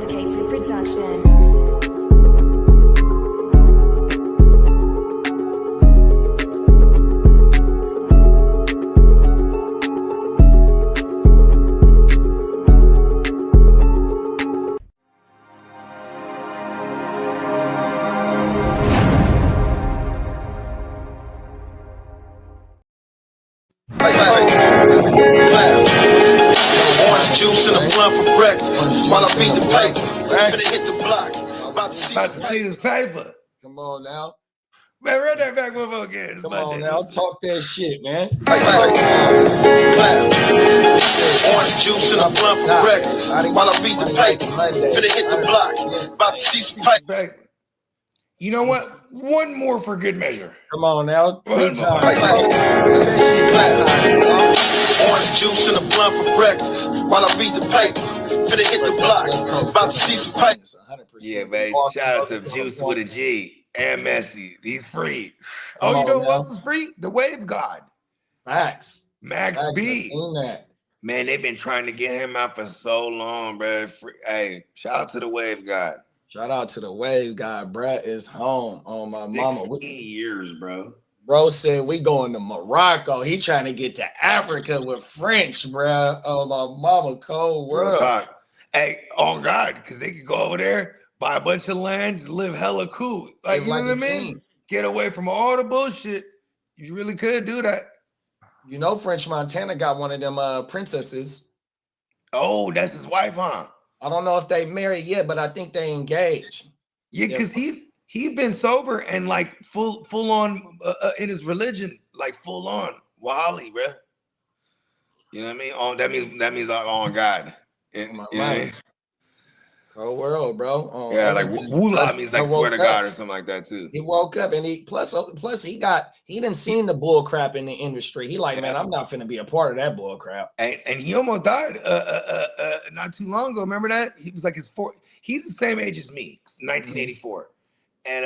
dedicated production. Orange juice and a blunt for breakfast. While I beat the paper, finna hit the block. About to see this paper. Come on now. Man, run that back one more again. Come on now. Talk that shit, man. Orange juice and a blunt for breakfast. While I beat the paper, finna hit the block. About to see some paper. You know what? One more for good measure. Come on now. Orange juice and a blunt for breakfast. While I beat the paper, finna hit the block. About to see some paper. Yeah, man. Shout out to Juice with a G and Messi. He's free. Oh, you know who else is free? The Wave God. Facts. Max B. Seen that. Man, they've been trying to get him out for so long, bro. Hey, shout out to the Wave God. Shout out to the Wave God. Brett is home on my mama. 16 years, bro. Bro said we going to Morocco. He trying to get to Africa with French, bro. Oh, my mama, cold world. Hey, on God, because they could go over there, buy a bunch of land, live hella cool. Like, you know what I mean? Get away from all the bullshit. You really could do that. You know, French Montana got one of them princesses. Oh, that's his wife, huh? I don't know if they married yet, but I think they engaged. Yeah, because he's been sober and like full on in his religion, like full on Wally, bro. You know what I mean? Oh, that means on God. You know what I mean? Cold world, bro. Yeah, like Wula means like swear to God or something like that too. He woke up and he plus he didn't seen the bull crap in the industry. He like, man, I'm not finna be a part of that bull crap. And he almost died not too long ago. Remember that? He was like he's the same age as me, 1984. And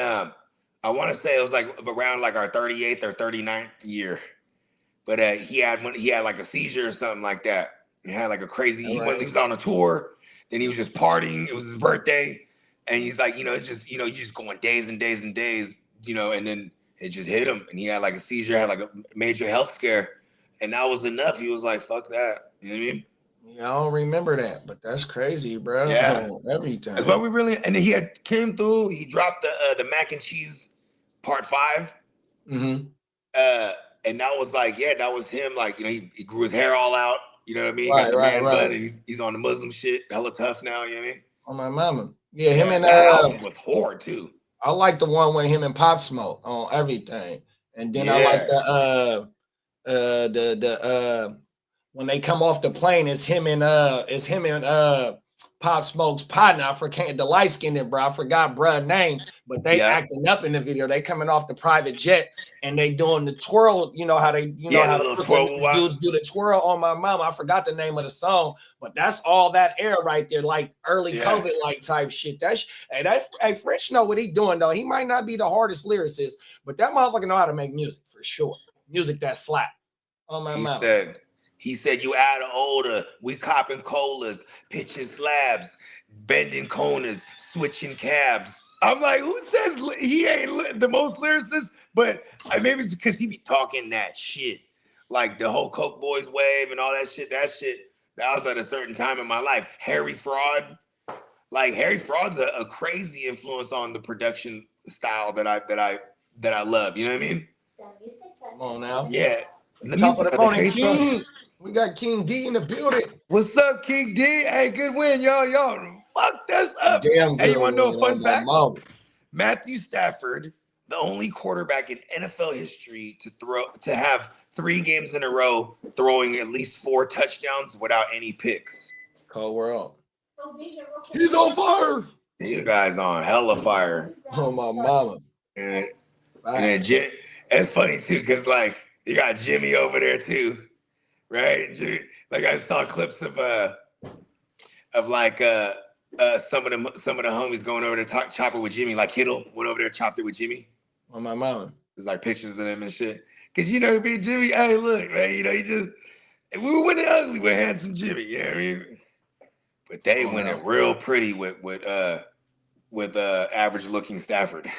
I want to say it was like around like our 38th or 39th year. But he had like a seizure or something like that. He had like a crazy, he was on a tour. Then he was just partying. It was his birthday. And he's like, it's just, you're just going days and days and days, and then it just hit him. And he had like a seizure, had like a major health scare. And that was enough. He was like, fuck that. You know what I mean? Yeah, I don't remember that, but that's crazy, bro. Yeah. Everything. That's why we really, and then he had came through, he dropped the mac and cheese part 5. Mm-hmm. And that was like, that was him. Like, he grew his hair all out. You know what I mean? Got the man bun, and he's on the Muslim shit, hella tough now. You know what I mean? On my mama. Yeah, him and was hard too. I like the one with him and Pop Smoke on everything, and then I like the when they come off the plane, it's him and Pop Smoke's partner. I forget the light skinned bro. I forgot bruh's name, but they acting up in the video. They coming off the private jet and they doing the twirl. You know how they, how the dudes do the twirl on my mama. I forgot the name of the song, but that's all that era right there, like early COVID like type shit. Hey, French know what he doing though. He might not be the hardest lyricist, but that motherfucker know how to make music for sure. Music that slap. On my mama. He said, you out of order. We copping colas, pitching slabs, bending corners, switching cabs. I'm like, who says he ain't the most lyricist? But maybe it's because he be talking that shit. Like the whole Coke Boys wave and all that shit. That was at a certain time in my life. Harry Fraud. Like Harry Fraud's a crazy influence on the production style that I love. You know what I mean? Come on now. Yeah. Top of the morning, King. We got King D in the building. What's up, King D? Hey, good win, y'all. Y'all fucked us up. Damn good. Hey, you want to know a fun fact? Matthew Stafford, the only quarterback in NFL history to have 3 games in a row throwing at least 4 touchdowns without any picks. Cold world. He's on fire. You guys on hella fire. Oh my mama. And it's funny too, because like you got Jimmy over there too. Right, like I saw clips of like some of the homies going over to chop it with Jimmy. Like Kittle went over there, chopped it with Jimmy. On my mama. There's like pictures of them and shit. Cause be Jimmy. Hey, look, man, he just we were winning ugly with handsome Jimmy. You know what I mean? But they went it real pretty with average looking Stafford.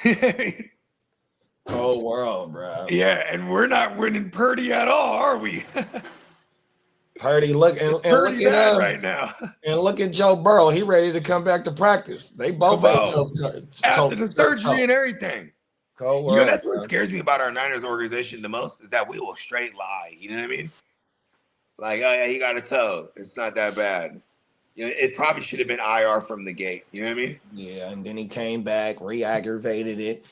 Cold world, bro. Yeah, and we're not winning Purdy at all, are we? Purdy look and look at right now. And look at Joe Burrow. He ready to come back to practice. They both after the surgery and everything. Cold world, that's what scares me about our Niners organization the most is that we will straight lie. You know what I mean? Like, oh yeah, he got a toe. It's not that bad. You know, it probably should have been IR from the gate. You know what I mean? Yeah, and then he came back, re-aggravated it.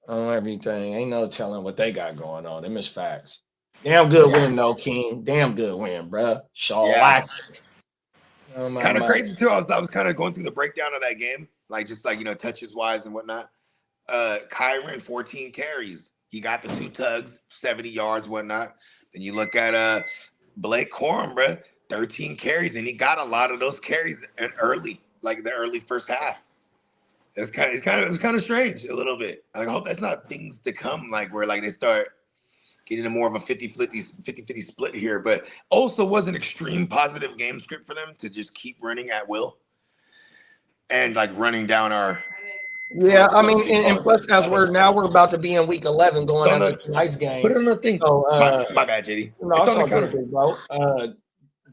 On everything. Ain't no telling what they got going on. Them is facts. Damn good win, though, King. Damn good win, bro. It's kind of crazy, too. I was kind of going through the breakdown of that game. Like, just like, you know, touches-wise and whatnot. Kyron, 14 carries. He got the 2 tugs, 70 yards, whatnot. Then you look at Blake Corum, bro, 13 carries, and he got a lot of those carries early, like the early first half. It's kind of strange a little bit. Like, I hope that's not things to come, like where like they start getting a more of a 50-50 split here. But also was an extreme positive game script for them to just keep running at will and like running down our. Yeah, I mean, and plus as we're about to be in week 11 going into tonight's game. Put another thing. So, my bad, JD. No, it's on the good, bro.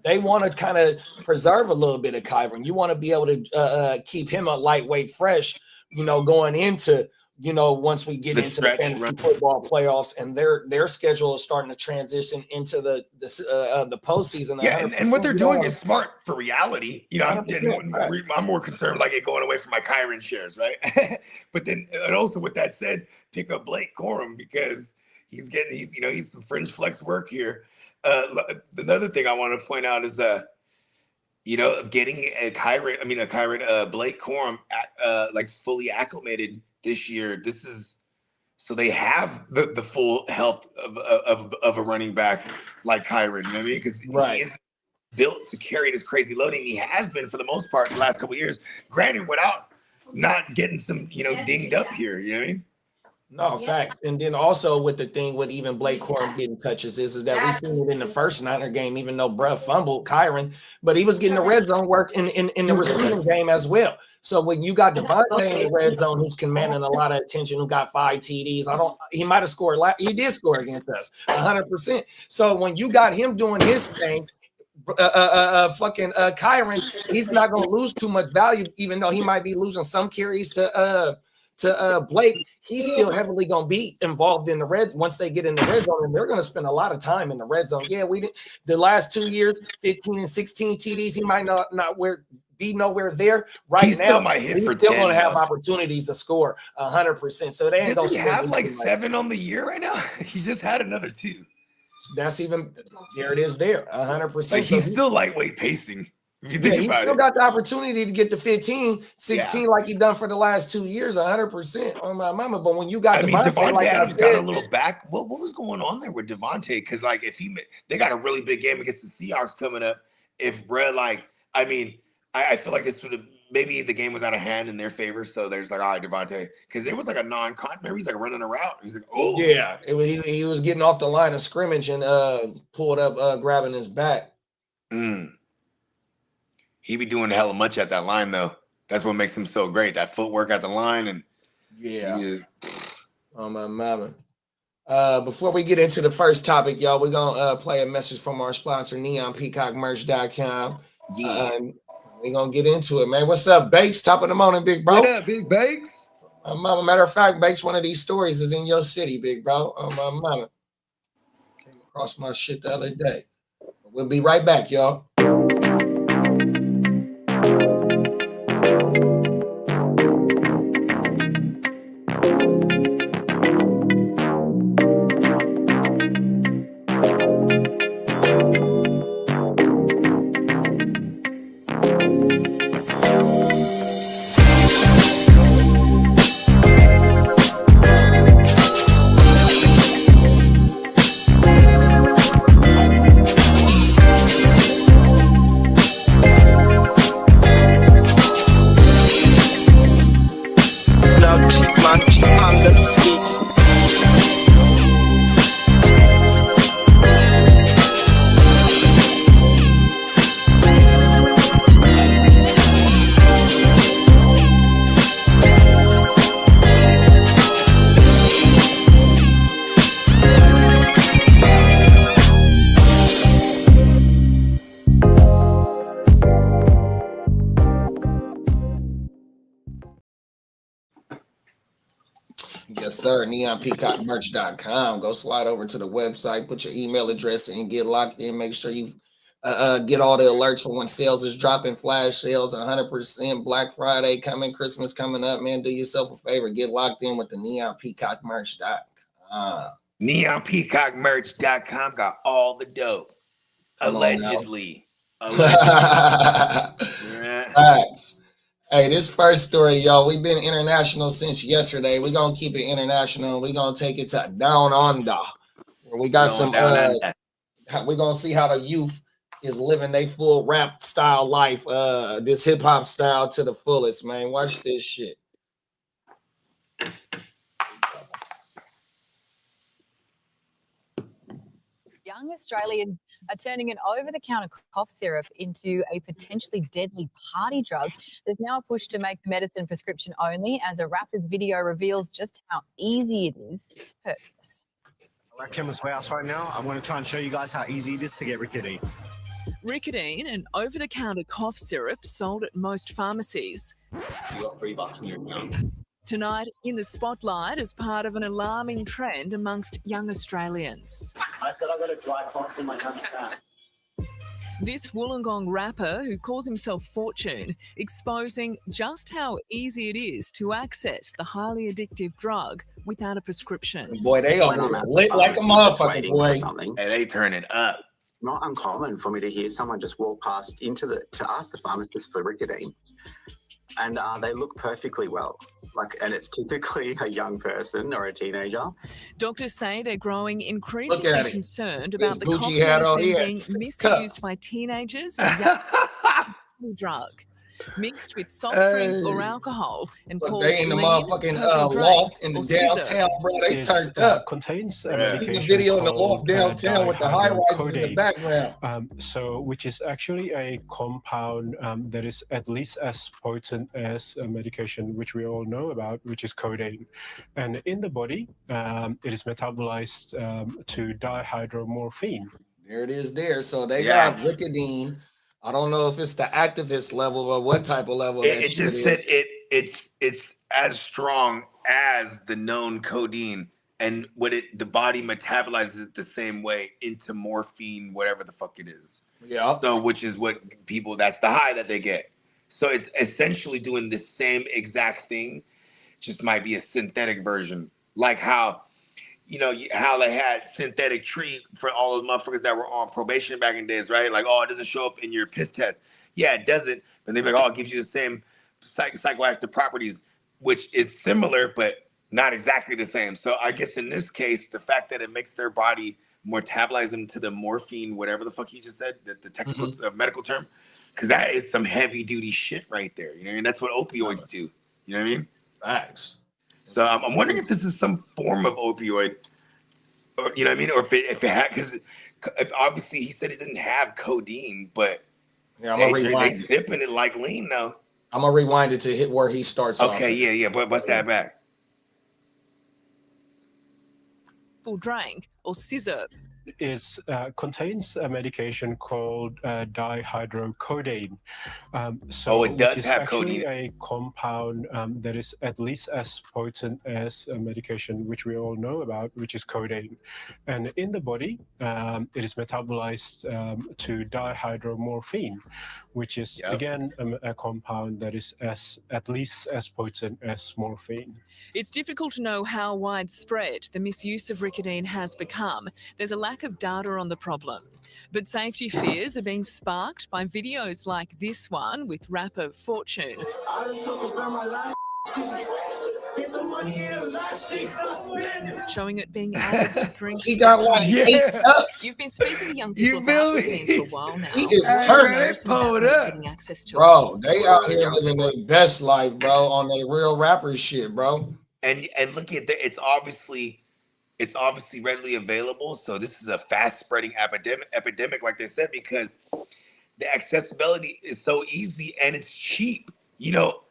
They want to kind of preserve a little bit of Kyron. You want to be able to keep him a lightweight fresh, you know, going into, you know, once we get into the fantasy football playoffs and their schedule is starting to transition into the postseason. Yeah, and what they're doing is smart for reality. You know, I'm more concerned like it going away from my Kyron shares, right? But then, and also with that said, pick up Blake Corum because he's some fringe flex work here. Another thing I want to point out is you know, of getting Blake Corum like fully acclimated this year. This is so they have the full health of a running back like Kyron, you know what I mean? Because he is built to carry this crazy loading. He has been for the most part the last couple of years. Granted, without not getting some, you know, dinged up here, you know what I mean? No, facts. And then also with the thing with even Blake Corum getting touches is that we seen it in the first Niner game, even though bruh fumbled Kyron, but he was getting the red zone work in the receiving game as well. So when you got Devontae in the red zone, who's commanding a lot of attention, who got 5 TDs, he might have scored. He did score against us 100%. So when you got him doing his thing, Kyron, he's not going to lose too much value, even though he might be losing some carries to Blake. He's still heavily going to be involved in the red once they get in the red zone, and they're going to spend a lot of time in the red zone. Yeah, we did the last 2 years, 15 and 16 TDs. He might not be nowhere there right he's now. He's still going to have opportunities to score 100%. So they ain't going to have like 7 on the year right now. He just had another 2. That's even there. It is there 100%. Like he's still lightweight pacing. If you think about still got the opportunity to get to 15, 16 like he done for the last 2 years, 100% on my mama. But when you got Devontae like Adams got a little back. What was going on there with Devontae? Because like if they got a really big game against the Seahawks coming up. If Brett I feel like this would have maybe the game was out of hand in their favor. So there's like, all right, Devontae, because it was like a non-con. Remember, he's like running around. He's like, oh yeah, he was getting off the line of scrimmage and pulled up, grabbing his back. He be doing hella much at that line though. That's what makes him so great. That footwork at the line and oh my mama. Before we get into the first topic, y'all, we're gonna play a message from our sponsor, neonpeacockmerch.com. We're gonna get into it, man. What's up, Bakes? Top of the morning, big bro. What up, big Bakes? Mama, matter of fact, Bakes, one of these stories is in your city, big bro. Oh my mama. Came across my shit the other day. We'll be right back, y'all. sir. NeonPeacockMerch.com. Go slide over to the website, put your email address in, get locked in. Make sure you get all the alerts for when sales is dropping, flash sales, 100%, Black Friday coming, Christmas coming up, man. Do yourself a favor. Get locked in with the NeonPeacockMerch.com. NeonPeacockMerch.com got all the dope. Allegedly. Facts. Hey, this first story, y'all, we've been international since yesterday. We're going to keep it international. We're going to take it to down under. Where we got some, we're going to see how the youth is living their full rap style life, this hip hop style to the fullest, man. Watch this shit. Young Australians are turning an over-the-counter cough syrup into a potentially deadly party drug. There's now a push to make the medicine prescription only, as a rapper's video reveals just how easy it is to purchase. We're at Chemist Warehouse right now. I'm going to try and show you guys how easy it is to get Rikodeine. Rikodeine, an over-the-counter cough syrup sold at most pharmacies. You got $3 in your account. Tonight, in the spotlight as part of an alarming trend amongst young Australians. I said I got a dry cough in my hands. This Wollongong rapper, who calls himself Fortune, exposing just how easy it is to access the highly addictive drug without a prescription. Boy, they are lit like a motherfucker, boy. And they turning up. Not uncommon for me to hear someone just walk past to ask the pharmacist for Rikodeine, and they look perfectly well. And it's typically a young person or a teenager. Doctors say they're growing increasingly concerned about the cough being misused by teenagers and young drug. Mixed with soft drink or alcohol and called they in the motherfucking loft in the downtown, bro. They turned up. Contains the video in the loft downtown with the high rises in the background. Which is actually a compound that is at least as potent as a medication which we all know about, which is codeine. And in the body, it is metabolized to dihydromorphine. There it is there. So they got Rikodeine. I don't know if it's the activist level or what type of level. It just said it's as strong as the known codeine, and the body metabolizes it the same way into morphine, whatever the fuck it is. Yeah. So which is what that's the high that they get. So it's essentially doing the same exact thing, just might be a synthetic version, like how. You know, how they had synthetic tree for all those motherfuckers that were on probation back in days, right? Like, oh, it doesn't show up in your piss test. Yeah, it doesn't. But they're like, oh, it gives you the same psychoactive properties, which is similar, but not exactly the same. So I guess in this case, the fact that it makes their body metabolize them to the morphine, whatever the fuck you just said, the technical medical term, because that is some heavy duty shit right there. You know, and that's what opioids do. You know what I mean? Facts. So I'm wondering if this is some form of opioid, or you know what I mean, or if it had, because obviously he said it didn't have codeine, but yeah, they zipping it like lean though. I'm gonna rewind it to hit where he starts. Okay, yeah, but bust that back. Full drink or scissor. It contains a medication called dihydrocodeine. It does have codeine. A compound that is at least as potent as a medication which we all know about, which is codeine. And in the body, it is metabolized to dihydromorphine, which is again a compound that is at least as potent as morphine. It's difficult to know how widespread the misuse of Rikodeine has become. There's a lack of data on the problem. But safety fears are being sparked by videos like this one with rapper Fortune. Showing it being added to drinks. He got like 8 cups. You've been speaking to young people about Rikodeine for a while now. He is turning pulled up. Access to bro, they out here living their best life, bro, on their real rapper shit, bro. And look at that, it's obviously readily available. So this is a fast spreading epidemic, like they said, because the accessibility is so easy and it's cheap. You know,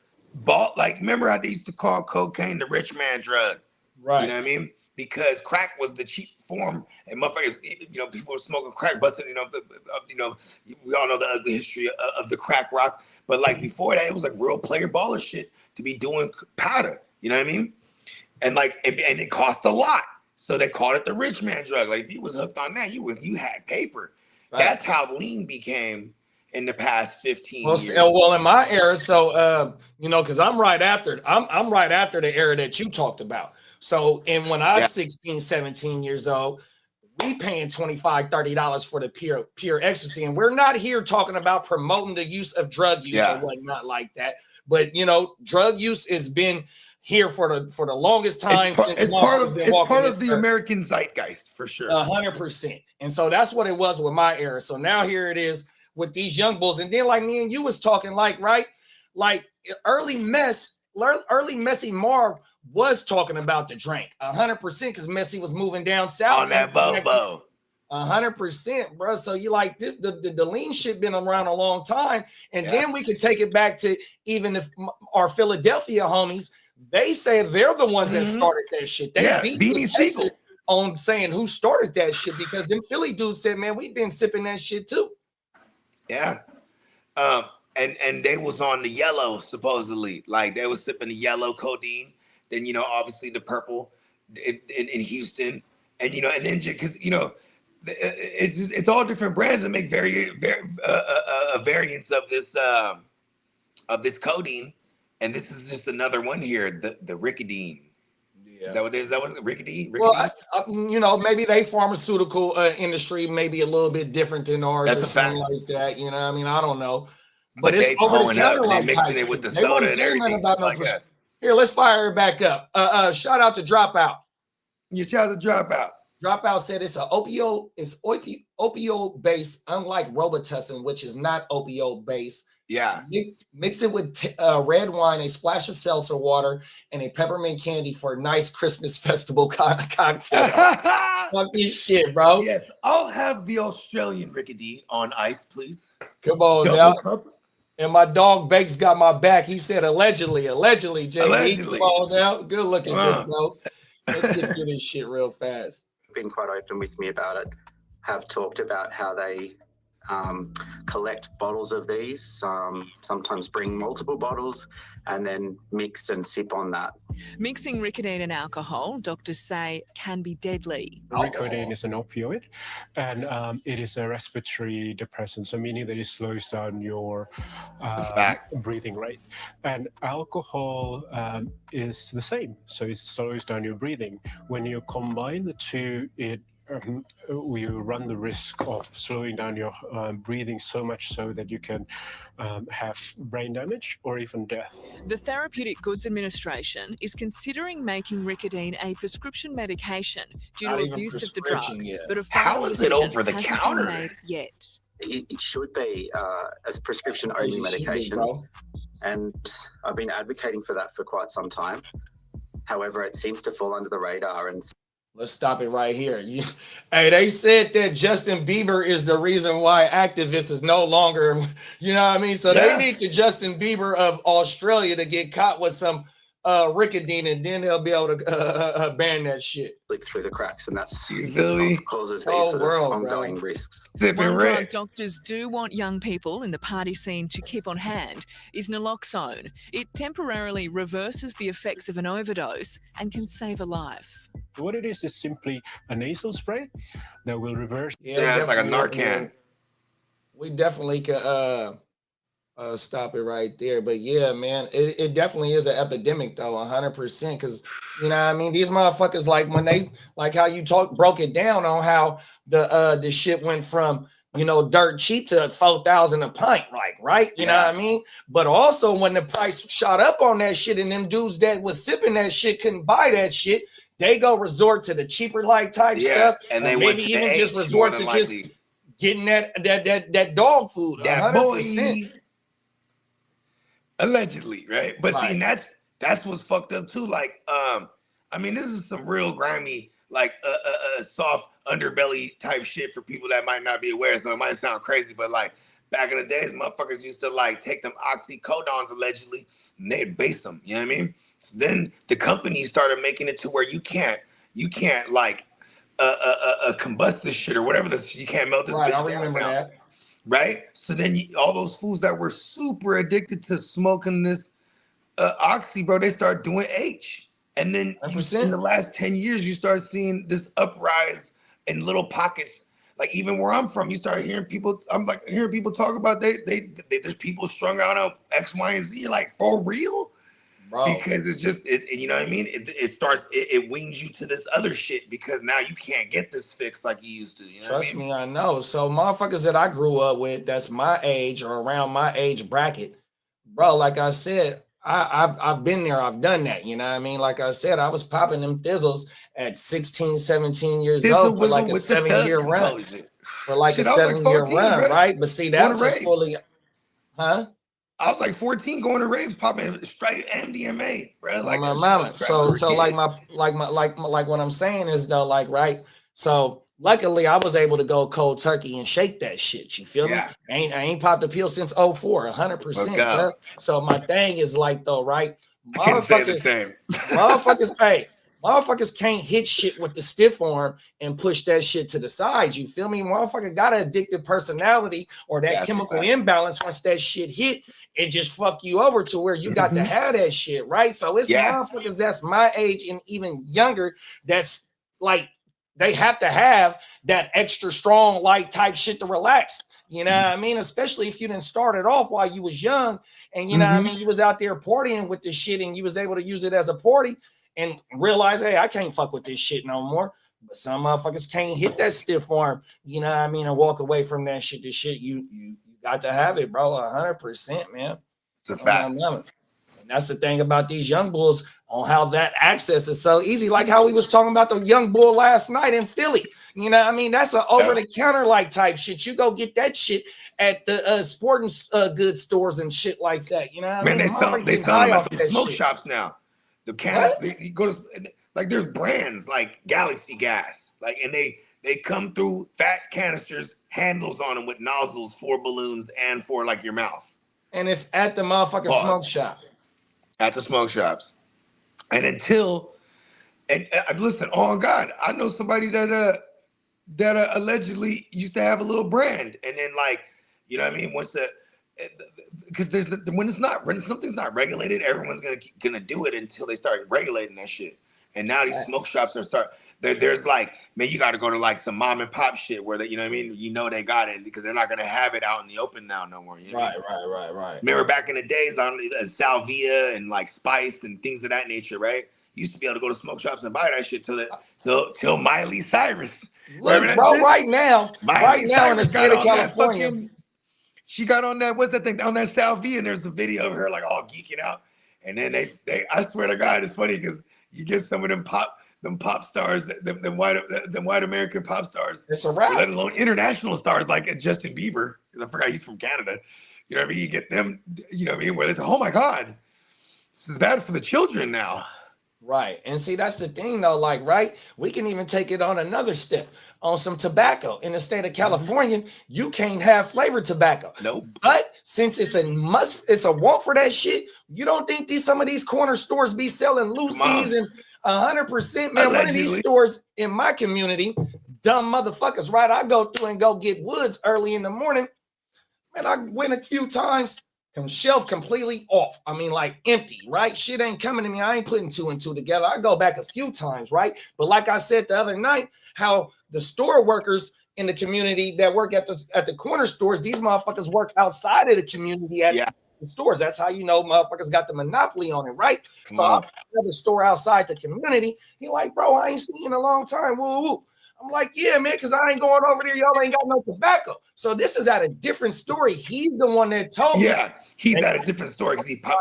remember how they used to call cocaine the rich man drug? Right. You know what I mean? Because crack was the cheap form, and motherfuckers, you know, people were smoking crack, busting, we all know the ugly history of the crack rock. But like before that, it was like real player baller shit to be doing powder. You know what I mean? and it cost a lot. So they called it the rich man drug. Like if you was hooked on that, you had paper. Right. That's how lean became in the past 15 years. Well, in my era, so because I'm right after the era that you talked about. So, and when I was 16, 17 years old, we paying $25, $30 for the pure ecstasy. And we're not here talking about promoting the use of drug use or whatnot like that. But drug use has been here for the longest time. It's part of the American zeitgeist for sure. 100%. And so that's what it was with my era. So now here it is with these young bulls. And then like me and you was talking like early Messy Marv was talking about the drink 100% because Messy was moving down south on that bobo. 100%, bro. So you like this, the lean shit been around a long time. And then we could take it back to even if our Philadelphia homies, they say they're the ones that started that shit. They beat Texas on saying who started that shit because them Philly dudes said, man, we've been sipping that shit too. Yeah. And they was on the yellow, supposedly. Like they was sipping the yellow codeine. Then, obviously the purple in Houston. And, and then because, it's all different brands that make variants of this codeine. And this is just another one here, the Rikodeine. Yeah. Is that what it is? That was Rikodeine? Well, maybe they pharmaceutical industry maybe a little bit different than ours. That's or something like that. I don't know. But it's they over the counter like mixing it with the soda and everything. About Here, let's fire it back up. Shout out to Dropout. Yeah, shout out to Dropout. Dropout said it's opioid based, unlike Robitussin, which is not opioid based. Yeah. Mix it with red wine, a splash of seltzer water, and a peppermint candy for a nice Christmas festival cocktail. Fuck this shit, bro. Yes, I'll have the Australian Rikodeine on ice, please. Come on now. And my dog Bakes got my back. He said allegedly, Jay. Allegedly. Come on now. Good looking, good, bro. Let's get through this shit real fast. Been quite open with me about it. Have talked about how they collect bottles of these, sometimes bring multiple bottles and then mix and sip on that. Mixing Rikodeine and alcohol, doctors say, can be deadly. Rikodeine is an opioid and it is a respiratory depressant, so meaning that it slows down your breathing rate. And alcohol is the same, so it slows down your breathing. When you combine the two, you run the risk of slowing down your breathing so much so that you can have brain damage or even death. The Therapeutic Goods Administration is considering making Rikodeine a prescription medication due to abuse of the drug. But a how is it over the counter? Made yet. It should be as prescription-only medication, and I've been advocating for that for quite some time. However, it seems to fall under the radar and. Let's stop it right here. Hey, they said that Justin Bieber is the reason why activists is no longer, you know what I mean? So they need the Justin Bieber of Australia to get caught with some Rikodeine, and then they'll be able to ban that shit. Leak through the cracks, and that's causes these ongoing risks. One doctors do want young people in the party scene to keep on hand is naloxone. It temporarily reverses the effects of an overdose and can save a life. What it is simply a nasal spray that will reverse. Yeah, it's like a Narcan. We definitely could stop it right there. But yeah, man, it definitely is an epidemic though, 100%. Because you know what I mean, these motherfuckers, like when they like how you broke it down on how the shit went from dirt cheap to 4,000 a pint, right? You know what I mean? But also when the price shot up on that shit and them dudes that was sipping that shit couldn't buy that shit, they go resort to the cheaper type stuff, and they maybe even just resort to just getting that dog food. That 100%. Boy. Allegedly, right? But see, that's what's fucked up too. Like, I mean, this is some real grimy, like soft underbelly type shit for people that might not be aware. So it might sound crazy, but like back in the days, motherfuckers used to like take them oxycodones allegedly, and they'd base them. You know what I mean? So then the company started making it to where you can't like combust this shit or whatever. You can't melt this. Right, I remember that. Right, so then all those fools that were super addicted to smoking this oxy, bro, they start doing H. And then in the last 10 years, you start seeing this uprise in little pockets. Like even where I'm from, you start hearing people. I'm like hearing people talk about there's people strung out on X, Y, and Z. You're like, for real? Bro. Because it's you know what I mean? It weans you to this other shit because now you can't get this fixed like you used to. You know Trust me, I know. So motherfuckers that I grew up with, that's my age or around my age bracket, bro, like I said, I've been there, I've done that, you know what I mean? Like I said, I was popping them thizzles at 16, 17 years old for like a 7-year run. For like a 7-year run, right? But see, that's a fully, huh? I was like 14 going to raves, popping straight MDMA, bro. Like my mama. So like what I'm saying is though, like, right. So luckily I was able to go cold turkey and shake that shit. You feel me? I ain't popped a pill since 04, 100%. Bro. So my thing is like though, right? Motherfuckers, hey. Motherfuckers can't hit shit with the stiff arm and push that shit to the side. You feel me? Motherfucker got an addictive personality or that chemical imbalance. Once that shit hit, it just fuck you over to where you got to have that shit, right? So it's motherfuckers that's my age and even younger that's like, they have to have that extra strong light type shit to relax. You know what I mean? Especially if you didn't start it off while you was young and you know what I mean? You was out there partying with this shit and you was able to use it as a party and realize, hey, I can't fuck with this shit no more. But some motherfuckers can't hit that stiff arm, you know what I mean, and walk away from that shit. This shit, you got to have it, bro, 100%, man. It's a fact. And that's the thing about these young bulls on how that access is so easy. Like how we was talking about the young bull last night in Philly. You know what I mean? That's an over-the-counter like type shit. You go get that shit at the sporting goods stores and shit like that. You know what I mean? They sell them at the smoke shops now. The cans, you go to like there's brands like Galaxy Gas, like, and they come through fat canisters, handles on them with nozzles for balloons and for like your mouth. And it's at the motherfucking smoke shop. At the smoke shops, and listen, oh God, I know somebody that allegedly used to have a little brand, and then like, you know what I mean, once because when something's not regulated, everyone's gonna do it until they start regulating that shit. And now these smoke shops there's like, man, you got to go to like some mom and pop shit where you know what I mean, you know they got it because they're not gonna have it out in the open now no more. You know right. Remember back in the days on Salvia and like Spice and things of that nature, right? You used to be able to go to smoke shops and buy that shit till Miley Cyrus. Look, bro, right now in the state of California. She got on that, what's that thing, on that Salvia, and there's the video of her like all geeking out. And then they I swear to God, it's funny because you get some of them pop stars, them white American pop stars. It's a wrap. Let alone international stars like Justin Bieber. I forgot he's from Canada. You know what I mean? You get them, you know what I mean? Where they say, oh my God, this is bad for the children now. Right. And see, that's the thing though, like, right, we can even take it on another step on some tobacco. In the state of California, you can't have flavored tobacco. Nope. But since it's a want for that shit, you don't think some of these corner stores be selling Lucy's and 100%, man. Allegedly. One of these stores in my community, dumb motherfuckers, right? I go through and go get Woods early in the morning. Man, I went a few times. Shelf completely off. I mean, like empty, right? Shit ain't coming to me. I ain't putting 2 and 2 together. I go back a few times, right? But like I said the other night, how the store workers in the community that work at the corner stores, these motherfuckers work outside of the community at the stores. That's how you know motherfuckers got the monopoly on it, right? So I have a store outside the community. He like, bro, I ain't seen you in a long time. Woo woo. I'm like, yeah, man, because I ain't going over there. Y'all ain't got no tobacco. So this is at a different story. He's the one that told me. Yeah, he's at a different story because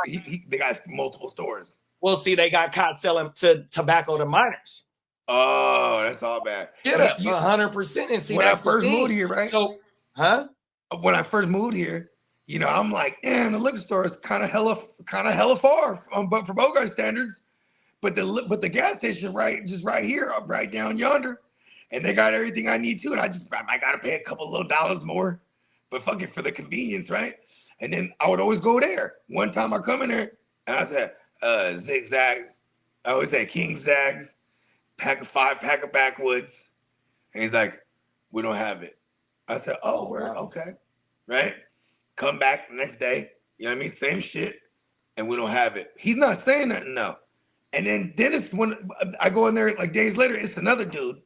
they got multiple stores. Well, see, they got caught selling tobacco to minors. Oh, that's all bad. Get up 100%. And see, when I first moved here, right? So, when I first moved here, you know, I'm like, damn, the liquor store is kind of hella far, but for Bogart standards. But the gas station just right here, right down yonder. And they got everything I need too. And I got to pay a couple little dollars more, but fucking for the convenience, right? And then I would always go there. One time I come in there and I said, zigzags. I always say King Zags, pack of backwoods. And he's like, we don't have it. I said, oh, word, okay. Right? Come back the next day, you know what I mean? Same shit. And we don't have it. He's not saying nothing, no. And then Dennis, when I go in there like days later, it's another dude.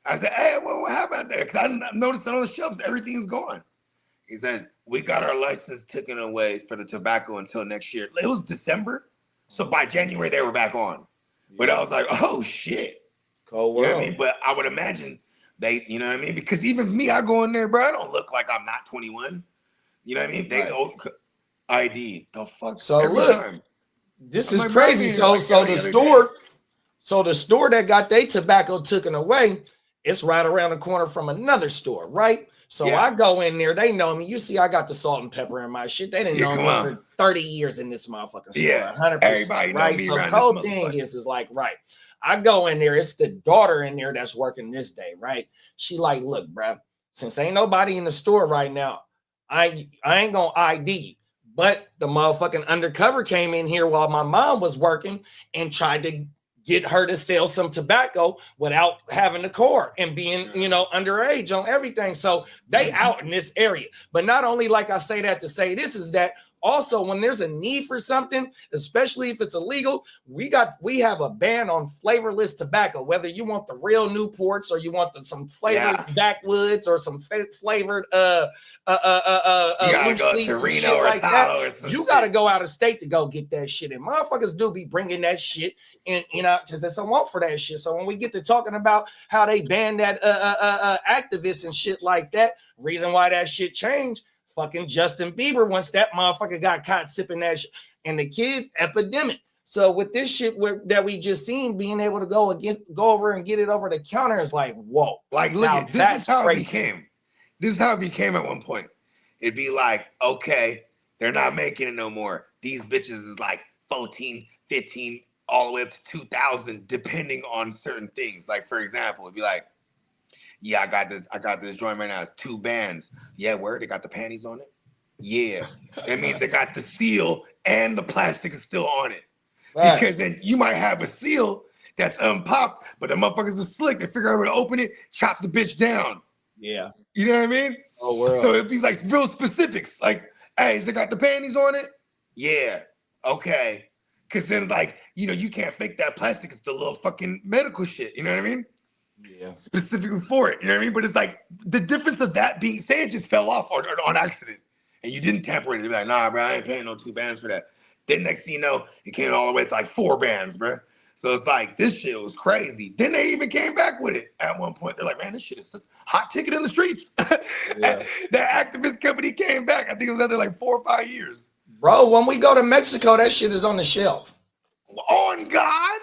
I said, hey, well, what happened there? Because I noticed on the shelves, everything's gone. He says, we got our license taken away for the tobacco until next year. It was December. So by January, they were back on. But I was like, oh, shit. Cold You know world. what I mean? But I would imagine they, you know what I mean? Because even me, I go in there, bro, I don't look like I'm not 21. You know what I mean? They ID. The fuck? So every look, time. this I'm is like, crazy. bro, So like so every the other store, day. so the store that got their tobacco taken away, it's right around the corner from another store, right? So Yeah. I go in there, they know me. You see, I got the salt and pepper in my shit. They didn't Yeah, know come me on. for 30 years in this motherfucking store. Yeah. 100%. Everybody know right. me So around cold this thing motherfucker. is like, right. I go in there, it's the daughter in there that's working this day, right? She like, look, bro, since ain't nobody in the store right now, I ain't gonna ID. But the motherfucking undercover came in here while my mom was working and tried to get her to sell some tobacco without having the cord and being, underage on everything. So they out in this area. But not only like I say that to say this is that also when there's a need for something, especially if it's illegal, we have a ban on flavorless tobacco, whether you want the real Newports or you want some flavored backwoods or some flavored loose leaves and shit like that. You got to go out of state to go get that shit. And motherfuckers do be bringing that shit in, because there's a want for that shit. So when we get to talking about how they banned that activists and shit like that, reason why that shit changed, fucking Justin Bieber, once that motherfucker got caught sipping that shit, and the kids, epidemic. So with this shit that we just seen, being able to go over and get it over the counter is like, whoa. Like, look at this is how it became. This is how it became at one point. It'd be like, okay, they're not making it no more. These bitches is like 14, 15, all the way up to 2,000, depending on certain things. Like, for example, it'd be like, yeah, I got this joint right now. It's 2 bands. Yeah, where they got the panties on it? Yeah. That means they got the seal and the plastic is still on it. Right. Because then you might have a seal that's unpopped, but the motherfuckers are slick. They figure out how to open it, chop the bitch down. Yeah. You know what I mean? Oh, world. So it'd be like real specifics. Like, hey, has it got the panties on it? Yeah. Okay. Because then, like, you can't fake that plastic. It's the little fucking medical shit. You know what I mean? Yeah. Specifically for it. You know what I mean? But it's like the difference of that being, say it just fell off on accident and you didn't tamper it. You'd be like, nah, bro, I ain't paying no 2 bands for that. Then next thing you know, it came all the way to like 4 bands, bro. So it's like, this shit was crazy. Then they even came back with it at one point. They're like, man, this shit is a hot ticket in the streets. Yeah. That activist company came back. I think it was after like 4 or 5 years. Bro, when we go to Mexico, that shit is on the shelf. On God?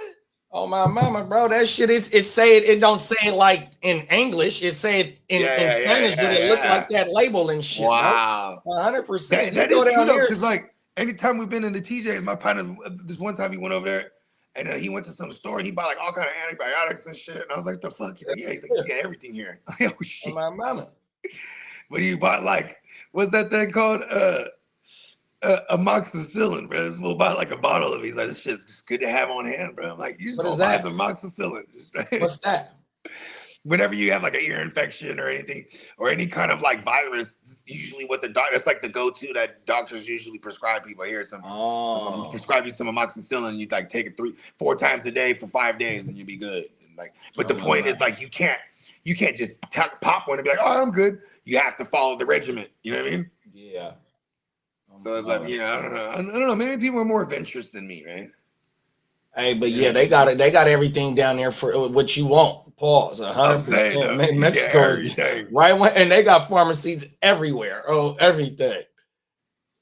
Oh my mama, bro, that shit is. It don't say it like in English. It say it in Spanish, but it look like that label and shit. Wow, 100%. That is true though, because like anytime we've been in the TJs, my partner, this one time he went over there and he went to some store and he bought like all kind of antibiotics and shit. And I was like, the fuck? He's like, yeah. He's like, you get everything here. Oh shit. Oh, my mama. But he bought like, what's that thing called? Amoxicillin, bro. This fool bought like a bottle of it. He's like, this shit's just good to have on hand, bro. I'm like, you just go buy some amoxicillin. What's that? Whenever you have like an ear infection or anything, or any kind of like virus, usually what the doctor, that's like the go-to that doctors usually prescribe people. Here's some, prescribe you some amoxicillin. You like take it 3-4 times a day for 5 days and you'll be good. And like, but the point is like, you can't just pop one and be like, oh, I'm good. You have to follow the regimen. You know what I mean? Yeah. So it's like, I don't know. Maybe people are more adventurous than me, right? Hey, but yeah, they got it. They got everything down there for what you want. Pause. 100%. Mexico is right, and they got pharmacies everywhere. Oh, everything.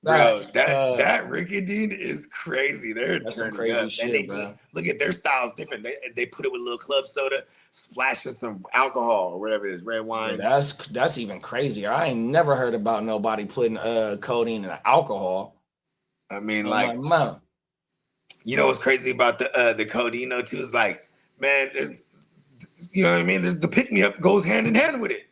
Bro, that Rikodeine is crazy. They're turning crazy up. shit, And they bro. look at their styles different. They put it with a little club soda, splashing some alcohol or whatever it is, red wine. Yeah, that's even crazier. I ain't never heard about nobody putting codeine in alcohol. I mean, like, you know what's crazy about the codeine though too is like, man, there's, you know what I mean? There's the pick me up goes hand in hand with it.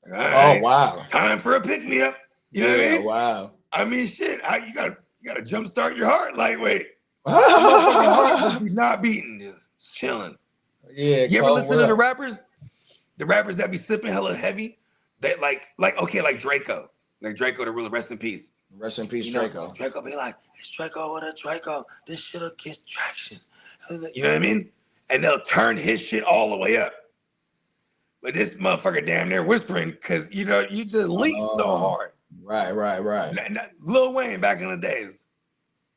All right, wow! Time for a pick me up. You know what I mean? Wow. I mean, shit. You gotta jumpstart your heart lightweight. Heart just be not beating, just chilling. Yeah. You ever listen to the rappers? The rappers that be sipping hella heavy. They like Draco. Like Draco, the ruler, rest in peace. Rest in peace, You know, Draco. Draco be like, it's Draco, what a Draco. This shit'll get traction. You know what I mean? And they'll turn his shit all the way up. But this motherfucker damn near whispering because, you know, you just lean so hard. Right. Lil Wayne back in the days.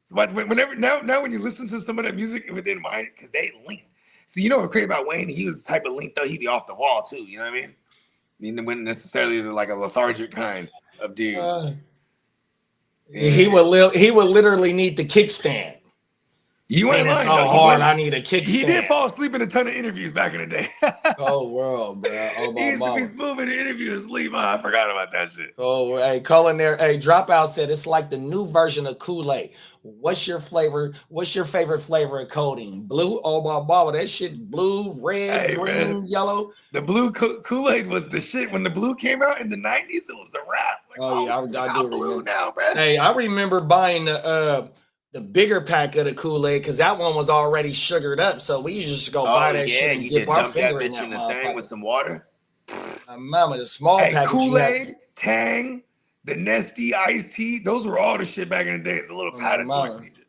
So whenever now when you listen to some of that music within mine, because they lean. So you know what's crazy about Wayne? He was the type of lean though, he'd be off the wall too, you know what I mean? I mean, wasn't necessarily like a lethargic kind of dude. He would literally need the kickstand. You ain't lying. So hard, I need a kickstand. He did fall asleep in a ton of interviews back in the day. Oh, world, bro. Oh, my he used mama. to be smooth in the interview and sleep. I forgot about that shit. Oh, hey, calling there. Hey, Dropout said it's like the new version of Kool-Aid. What's your flavor? What's your favorite flavor of codeine? Blue? Oh, my mama. That shit blue, red, green, man. Yellow. The blue Kool-Aid was the shit. When the blue came out in the 90s, it was a wrap. Like, I do blue remember. now, bro. Hey, I remember buying the bigger pack of the Kool-Aid because that one was already sugared up. So we used to just go buy that shit and dip our finger in that thing with some water. Mama, the small package. Kool-Aid, Tang, the Nesty iced tea. Those were all the shit back in the day. It's a little powder joints.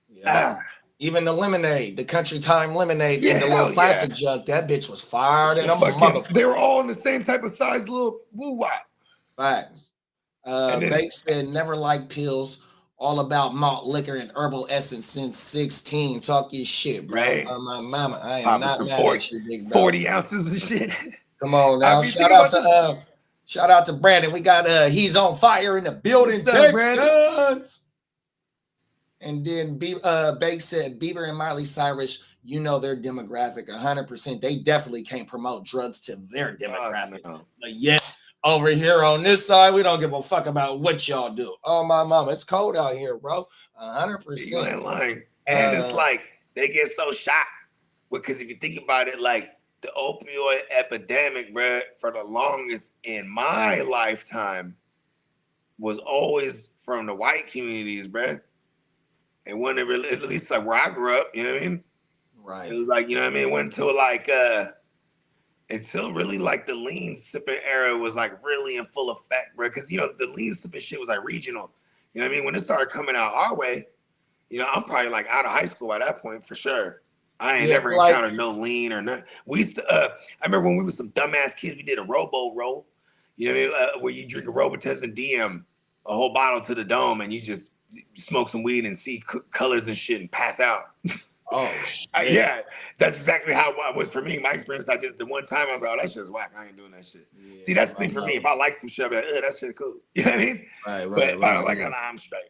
Yeah. Even the lemonade, the Country Time lemonade in the little plastic jug. That bitch was fired in a motherfucker. They were all in the same type of size little woo-wop. Facts. Bake said never liked pills. All about malt liquor and herbal essence since 16. Talk your shit, bro. Right. My mama, I am not mad at you, big bro. 40 ounces of shit. Come on now. Shout out to Brandon. We got he's on fire in the building. Texans. And then Bake said Bieber and Miley Cyrus, you know their demographic 100%. They definitely can't promote drugs to their demographic. No. But yet over here on this side, we don't give a fuck about what y'all do. Oh, my mama, it's cold out here, bro. 100%. You ain't lying. And it's like they get so shocked because if you think about it, like the opioid epidemic, bro, for the longest in my lifetime was always from the white communities, bro. And when it really, at least like where I grew up, you know what I mean? Right. It was like, you know what I mean? It went until like until really like the lean sipping era was like really in full effect, bro. Because you know the lean sipping shit was like regional. You know what I mean? When it started coming out our way, you know, I'm probably like out of high school at that point for sure. I ain't never encountered no lean or nothing. We used to, I remember when we were some dumbass kids, we did a robo roll. You know what I mean? Where you drink a Robitussin and DM a whole bottle to the dome and you just smoke some weed and see colors and shit and pass out. Oh, yeah, that's exactly how it was for me. My experience, I did it the one time. I was like, oh, that shit's whack. I ain't doing that shit. Yeah, see, that's the thing for me. If I like some shit, I'll be like, that shit cool. You know what I mean? Right. But if I don't like it, I'm straight.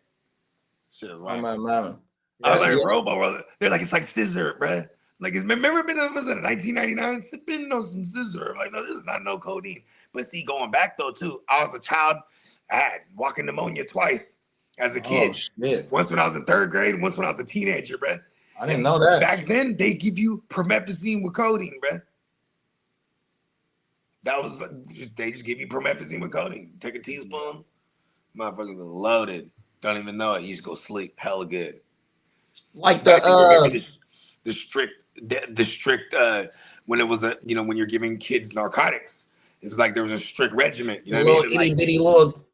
Shit is whack. My mama. I was like, Robo, they're like, it's like scissor, bro. Like, remember been in 1999? Sipping on some scissor. Like, no, this is not no codeine. But see, going back though, too, I was a child. I had walking pneumonia twice as a kid. Once when I was in 3rd grade, once when I was a teenager, bro. I didn't know that. Back then, they give you promethazine with codeine, bro. That was, they just give you promethazine with codeine. Take a teaspoon, motherfucker was loaded. Don't even know it. You just go sleep. Hella good. Like the strict when it was you know, when you're giving kids narcotics, it was like there was a strict regimen. You know what I mean? Itty bitty little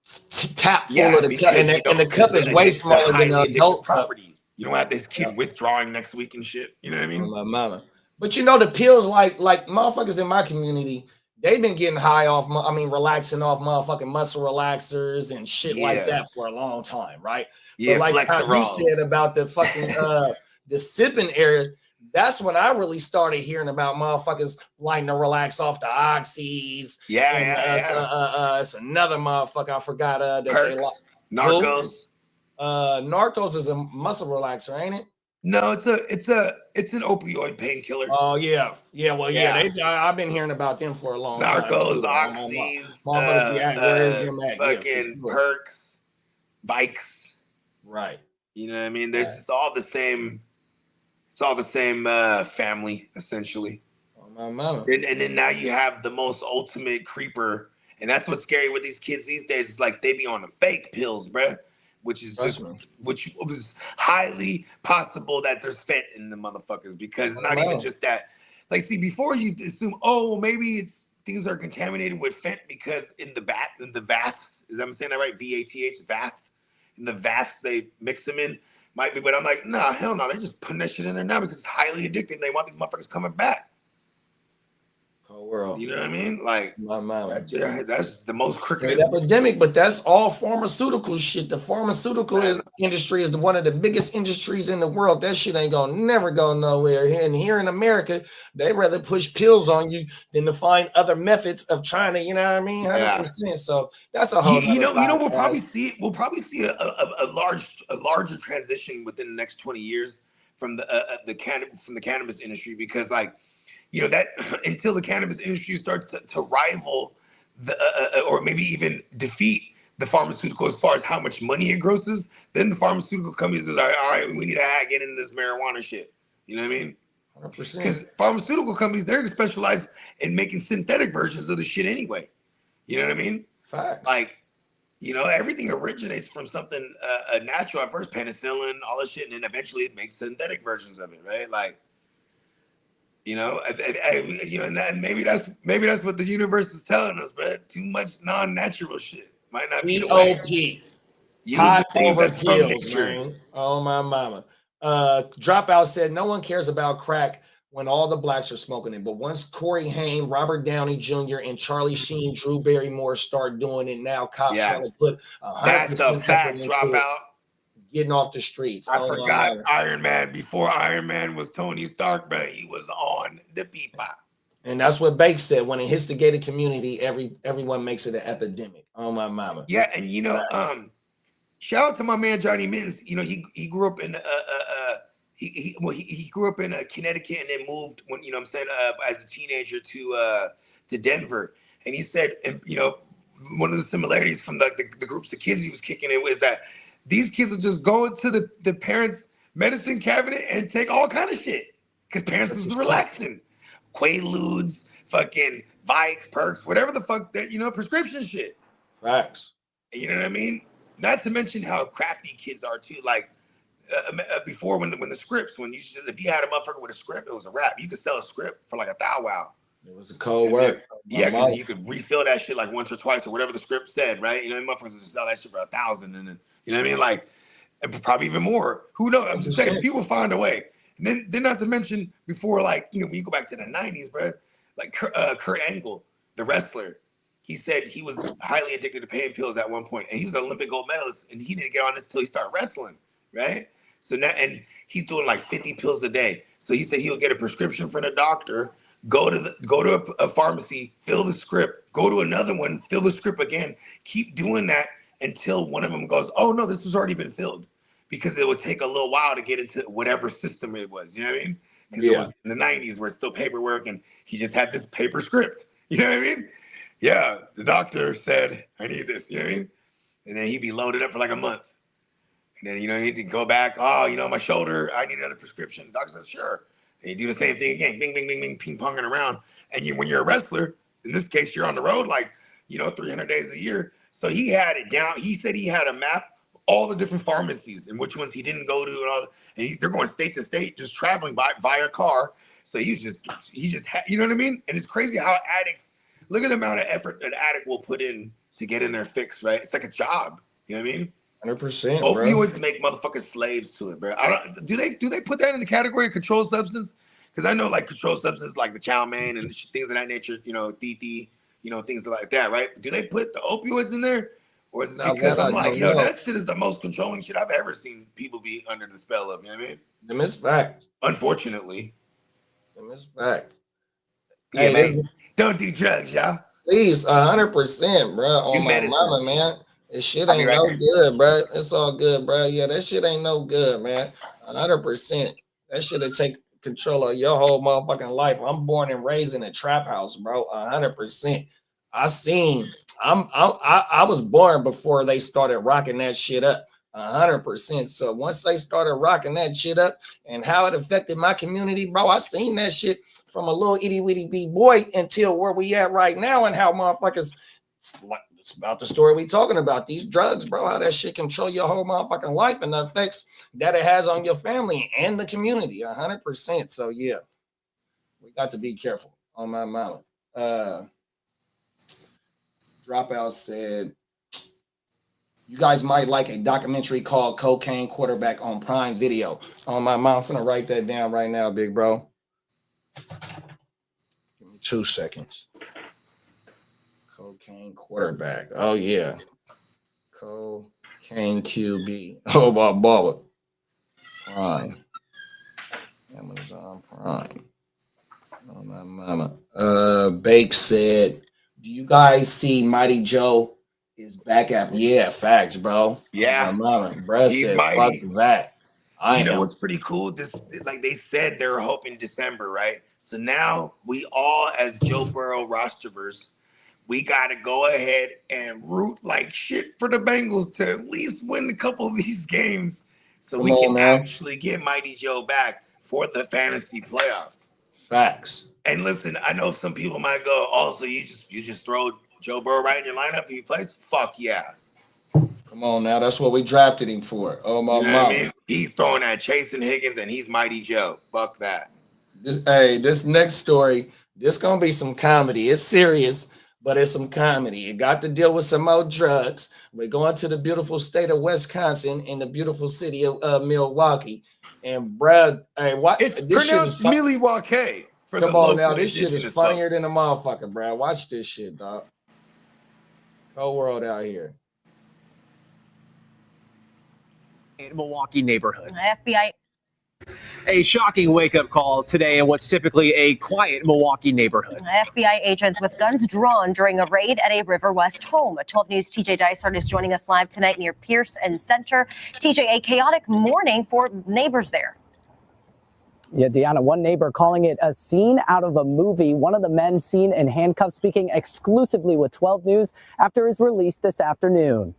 tap full of the cup, and the cup is way smaller than an adult property. You don't have this kid withdrawing next week and shit. You know what I mean? My mama. But you know the pills, like motherfuckers in my community, they've been getting high off. I mean, relaxing off motherfucking muscle relaxers and shit like that for a long time, right? Yeah, but like how you said about the fucking the sipping area, that's when I really started hearing about motherfuckers liking to relax off the oxys. It's another motherfucker I forgot that Perks, they like. Narcos. Narcos is a muscle relaxer, ain't it? No, it's an opioid painkiller. Oh yeah. I've been hearing about them for a long time. Narcos, oxys, fucking perks, bikes. Right. You know what I mean? It's all the same. It's all the same family essentially. Oh, my mama. And then now you have the most ultimate creeper, and that's what's scary with these kids these days. It's like they be on the fake pills, bruh. Which was highly possible that there's fent in the motherfuckers because not even just that. Like, see, before you assume, oh, maybe things are contaminated with fent because in the baths, is I'm saying that right? VATH, bath. and the vats they mix them in might be, but I'm like, nah, hell no, they're just putting that shit in there now because it's highly addictive. And they want these motherfuckers coming back. Whole world. You know what I mean? Like, that's the most crooked epidemic, but that's all pharmaceutical shit. The pharmaceutical industry is one of the biggest industries in the world. That shit ain't gonna never go nowhere. And here in America, they rather push pills on you than to find other methods of trying to, you know what I mean? 100%. So that's a whole. You know, we'll probably see a larger transition within the next 20 years from the cannabis industry, because like, you know, that until the cannabis industry starts to rival the or maybe even defeat the pharmaceutical as far as how much money it grosses, then the pharmaceutical companies are like, all right, we need to get into this marijuana shit. You know what I mean? 100%. Because pharmaceutical companies, they're specialized in making synthetic versions of the shit anyway. You know what I mean? Facts. Like, you know, everything originates from something natural at first, penicillin, all this shit, and then eventually it makes synthetic versions of it, right? Like, you know, you know, and maybe that's what the universe is telling us, man. Too much non-natural shit might not be the way. Hot over pills, man. Oh my mama. Dropout said no one cares about crack when all the blacks are smoking it, but once Corey Haim, Robert Downey Jr., and Charlie Sheen, Drew Barrymore start doing it, now cops want to put 100% that's a fact. Dropout. Getting off the streets. I forgot Iron Man. Before Iron Man was Tony Stark, but he was on the pipa. And that's what Bake said. When it hits the gated community, everyone makes it an epidemic. Oh my mama. Yeah, and you know, shout out to my man Johnny Mittens. You know, he grew up in he grew up in Connecticut and then moved when, you know what I'm saying, as a teenager to Denver. And he said, and you know, one of the similarities from the groups of kids he was kicking it was that these kids will just go into the parents' medicine cabinet and take all kind of shit because parents was relaxing. Quaaludes, fucking Vikes, Perks, whatever the fuck that, you know, prescription shit. Facts. You know what I mean? Not to mention how crafty kids are too. Like before, when the scripts, if you had a motherfucker with a script, it was a wrap. You could sell a script for like $1,000. It was a cold word. Yeah, because you could refill that shit like once or twice or whatever the script said, right? You know, motherfuckers would sell that shit for $1,000, and then, you know what I mean? Like, probably even more. Who knows? I'm just saying, people find a way. And then not to mention before, like, you know, when you go back to the 90s, bro, like Kurt Angle, the wrestler, he said he was highly addicted to pain pills at one point, and he's an Olympic gold medalist, and he didn't get on this until he started wrestling, right? So now, and he's doing like 50 pills a day. So he said he'll get a prescription from the doctor, go to a pharmacy, fill the script, go to another one, fill the script again, keep doing that until one of them goes, oh no, this has already been filled, because it would take a little while to get into whatever system it was. You know what I mean? Because it was in the 90s where it's still paperwork, and he just had this paper script. You know what I mean? Yeah, the doctor said, I need this. You know what I mean? And then he'd be loaded up for like a month. And then, you know, he'd go back, oh, you know, my shoulder, I need another prescription. The doctor says, sure. And you do the same thing again, bing, bing, bing, bing, ping-ponging around. And when you're a wrestler, in this case, you're on the road like, you know, 300 days a year. So he had it down. He said he had a map, all the different pharmacies and which ones he didn't go to, and all. And they're going state to state, just traveling via car. So he just you know what I mean? And it's crazy how addicts, look at the amount of effort an addict will put in to get in their fix, right? It's like a job. You know what I mean? 100%. Opioids make motherfuckers slaves to it, bro. Do they put that in the category of controlled substance? Because I know like controlled substances like the chow mein and things of that nature, you know, DT, you know, things like that, right? Do they put the opioids in there? Or is it because I'm like, yo, that shit is the most controlling shit I've ever seen people be under the spell of, you know what I mean? Them is facts. Unfortunately. Them is facts. Yeah, hey, man, don't do drugs, y'all. Please, 100%, bro. On my mama, man. This shit ain't no good, bro. It's all good, bro. Yeah, that shit ain't no good, man. 100%. That shit'll take control of your whole motherfucking life. I'm born and raised in a trap house, bro. 100%. I was born before they started rocking that shit up. 100%. So once they started rocking that shit up and how it affected my community, bro, I seen that shit from a little itty bitty big boy until where we at right now, and how motherfuckers, it's about the story we talking about, these drugs, bro, how that shit control your whole motherfucking life and the effects that it has on your family and the community. 100%. So yeah, we got to be careful on my mama. Dropout said, You guys might like a documentary called Cocaine Quarterback on Prime Video. On my mom, I'm finna write that down right now, big bro. Give me 2 seconds. Cocaine Quarterback. Oh, yeah. Cocaine QB. Oh, Baba. Prime. Amazon Prime. Oh, my mama. Bake said, do you guys see Mighty Joe is back at? Yeah, facts, bro. Yeah. My mama. Bruh said, mighty. fuck that. You know what's pretty cool? This, like they said, they're hoping December, right? So now we all, as Joe Burrow rosterers, we got to go ahead and root like shit for the Bengals to at least win a couple of these games so we can actually get Mighty Joe back for the fantasy playoffs. Facts. And listen, I know some people might go, oh, so you just throw Joe Burrow right in your lineup if he plays? Fuck yeah. Come on now, that's what we drafted him for. Oh my mama. I mean? He's throwing at Chase and Higgins, and he's Mighty Joe. Fuck that. This next story, this gonna be some comedy. It's serious, but it's some comedy. It got to deal with some more drugs. We're going to the beautiful state of Wisconsin in the beautiful city of Milwaukee. And Brad, hey, what? It's pronounced Milwaukee. Come on now, this shit is funnier than a motherfucker, Brad. Watch this shit, dog. Whole world out here. Milwaukee neighborhood. FBI. A shocking wake-up call today in what's typically a quiet Milwaukee neighborhood. FBI agents with guns drawn during a raid at a River West home. 12 News' TJ Dysart is joining us live tonight near Pierce and Center. TJ, a chaotic morning for neighbors there. Yeah, Deanna, one neighbor calling it a scene out of a movie. One of the men seen in handcuffs speaking exclusively with 12 News after his release this afternoon.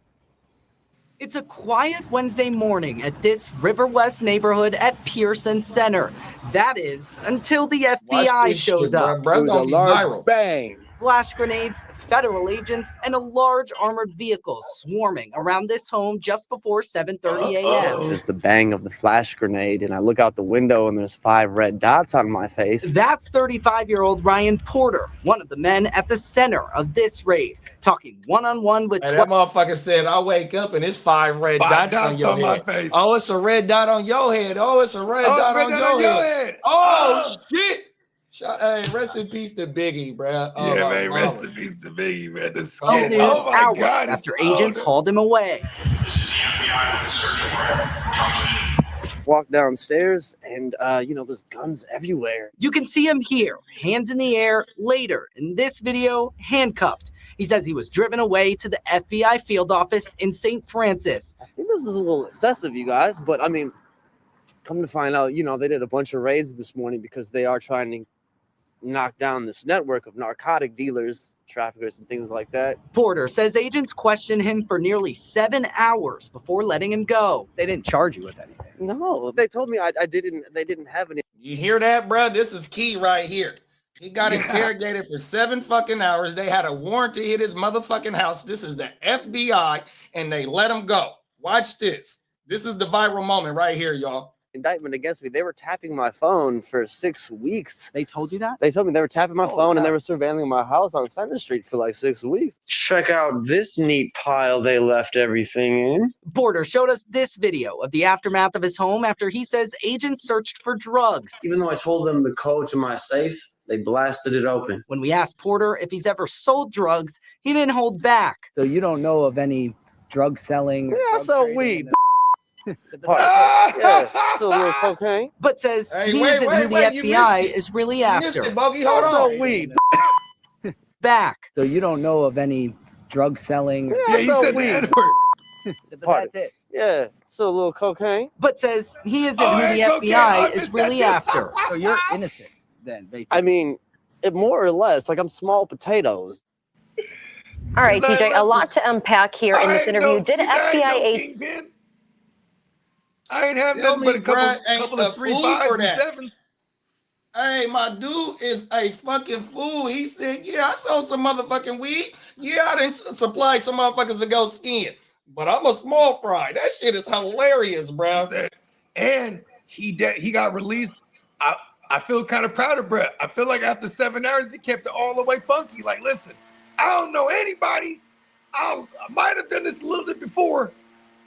It's a quiet Wednesday morning at this River West neighborhood at Pearson Center. That is until the FBI shows up. It was a large bang. Flash grenades, federal agents, and a large armored vehicle swarming around this home just before 7:30 a.m. There's the bang of the flash grenade, and I look out the window, and there's 5 red dots on my face. That's 35-year-old Ryan Porter, one of the men at the center of this raid, talking one-on-one with... Hey, that motherfucker said, I wake up and it's 5 red dots on your head. Face. Oh, it's a red dot on your head. Oh, it's a red dot on your head. Oh, shit. Hey, rest in peace to Biggie, bro. Oh, yeah, man, rest in peace to Biggie, man. Hours after agents hauled him away. Walk downstairs, and there's guns everywhere. You can see him here, hands in the air. Later in this video, handcuffed. He says he was driven away to the FBI field office in St. Francis. I think this is a little excessive, you guys, but I mean, come to find out, they did a bunch of raids this morning because they are trying to knock down this network of narcotic dealers, traffickers, and things like that. Porter says agents questioned him for nearly 7 hours before letting him go. They didn't charge you with anything. No, they told me they didn't have any. You hear that, bro? This is key right here. He got interrogated for 7 fucking hours. They had a warrant to hit his motherfucking house. This is the FBI, and they let him go. Watch this. This is the viral moment right here, y'all. Indictment against me. They were tapping my phone for 6 weeks. They told you that? They told me they were tapping my phone and they were surveilling my house on Center Street for like 6 weeks. Check out this neat pile they left everything in. Porter showed us this video of the aftermath of his home after he says agents searched for drugs. Even though I told them the code to my safe, they blasted it open. When we asked Porter if he's ever sold drugs, he didn't hold back. So you don't know of any drug selling? Yeah, I sell weed. Yeah, so a little cocaine. But says he isn't who the FBI is really after. Also weed. Back. So you don't know of any drug selling? Yeah, I sell weed. That's it. Yeah, so a little cocaine. But says he isn't who the FBI is really after. So you're innocent then, basically. I mean, more or less. Like I'm small potatoes. All right, TJ, a lot to unpack here in this interview. Did FBI agents... I ain't have nothing but a couple of 3 5s and 7s. Hey, my dude is a fucking fool. He said, yeah, I sold some motherfucking weed. Yeah, I didn't supply some motherfuckers to go skiing. But I'm a small fry. That shit is hilarious, bro. And he got released. I feel kind of proud of Brett. I feel like after 7 hours, he kept it all the way funky. Like, listen, I don't know anybody, I might have done this a little bit before.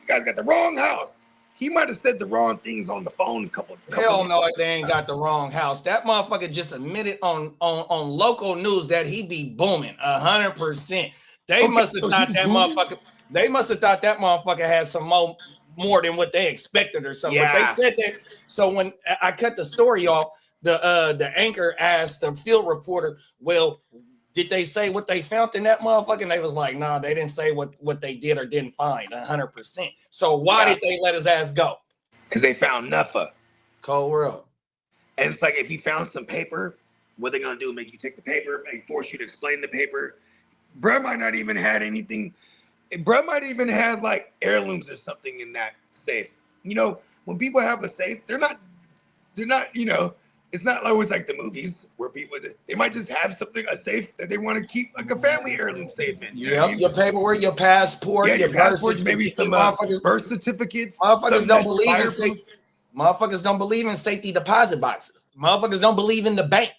You guys got the wrong house. He might have said the wrong things on the phone a couple Hell no, they ain't got the wrong house. That motherfucker just admitted on local news that he be booming 100%. They must have thought that motherfucker. They must have thought that motherfucker had some more than what they expected or something. Yeah. But they said that. So when I cut the story off, the anchor asked the field reporter, "Well, did they say what they found in that motherfucker?" And they was like, "Nah, they didn't say what they did or didn't find 100%." So why did they let his ass go? Because they found nothing. Cold world. And it's like, if you found some paper, what they gonna do? Make you take the paper, make force you to explain the paper. Bruh might not even had anything. Bruh might even had like heirlooms or something in that safe. You know, when people have a safe, they're not, you know, it's not always like the movies where people, they might just have something, a safe that they want to keep like a family heirloom safe in. You know what I mean? Your paperwork, your passport, your passports, maybe some birth certificates. Motherfuckers don't believe in safety. Motherfuckers don't believe in safety deposit boxes. Motherfuckers don't believe in the bank.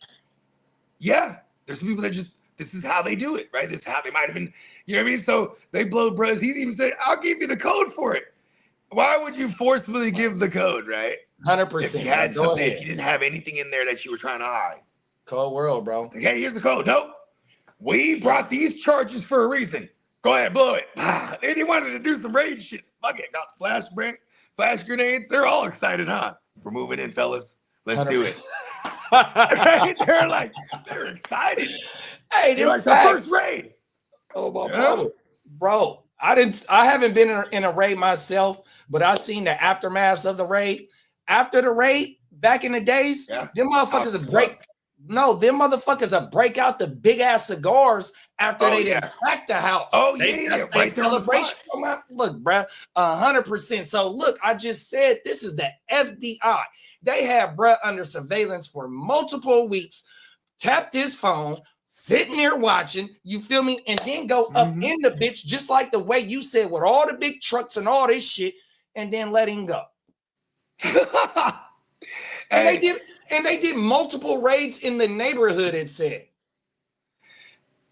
Yeah, there's people that just, this is how they do it, right? This is how they might have been, you know what I mean? So they blow bros. He's even said, "I'll give you the code for it." Why would you forcefully give the code, right? 100%. If you had something, if you didn't have anything in there that you were trying to hide. Cold world, bro. Okay, here's the code. Nope. We brought these charges for a reason. Go ahead, blow it. They wanted to do some raid shit. Fuck it. Got flash grenades. They're all excited, huh? We're moving in, fellas. Let's do it. Right? They're excited. Hey, they're like the first raid. Oh my brother. Bro, I haven't been in a raid myself, but I seen the aftermaths of the raid. After the raid, back in the days, them motherfuckers would break. No, them motherfuckers would break out the big ass cigars after they didn't crack the house. Oh, That's right celebration. Look, bruh, 100%. So look, I just said this is the FBI. They had bruh under surveillance for multiple weeks, tapped his phone, sitting there watching, you feel me, and then go up in the bitch, just like the way you said, with all the big trucks and all this shit, and then let him go. And they did multiple raids in the neighborhood, it said.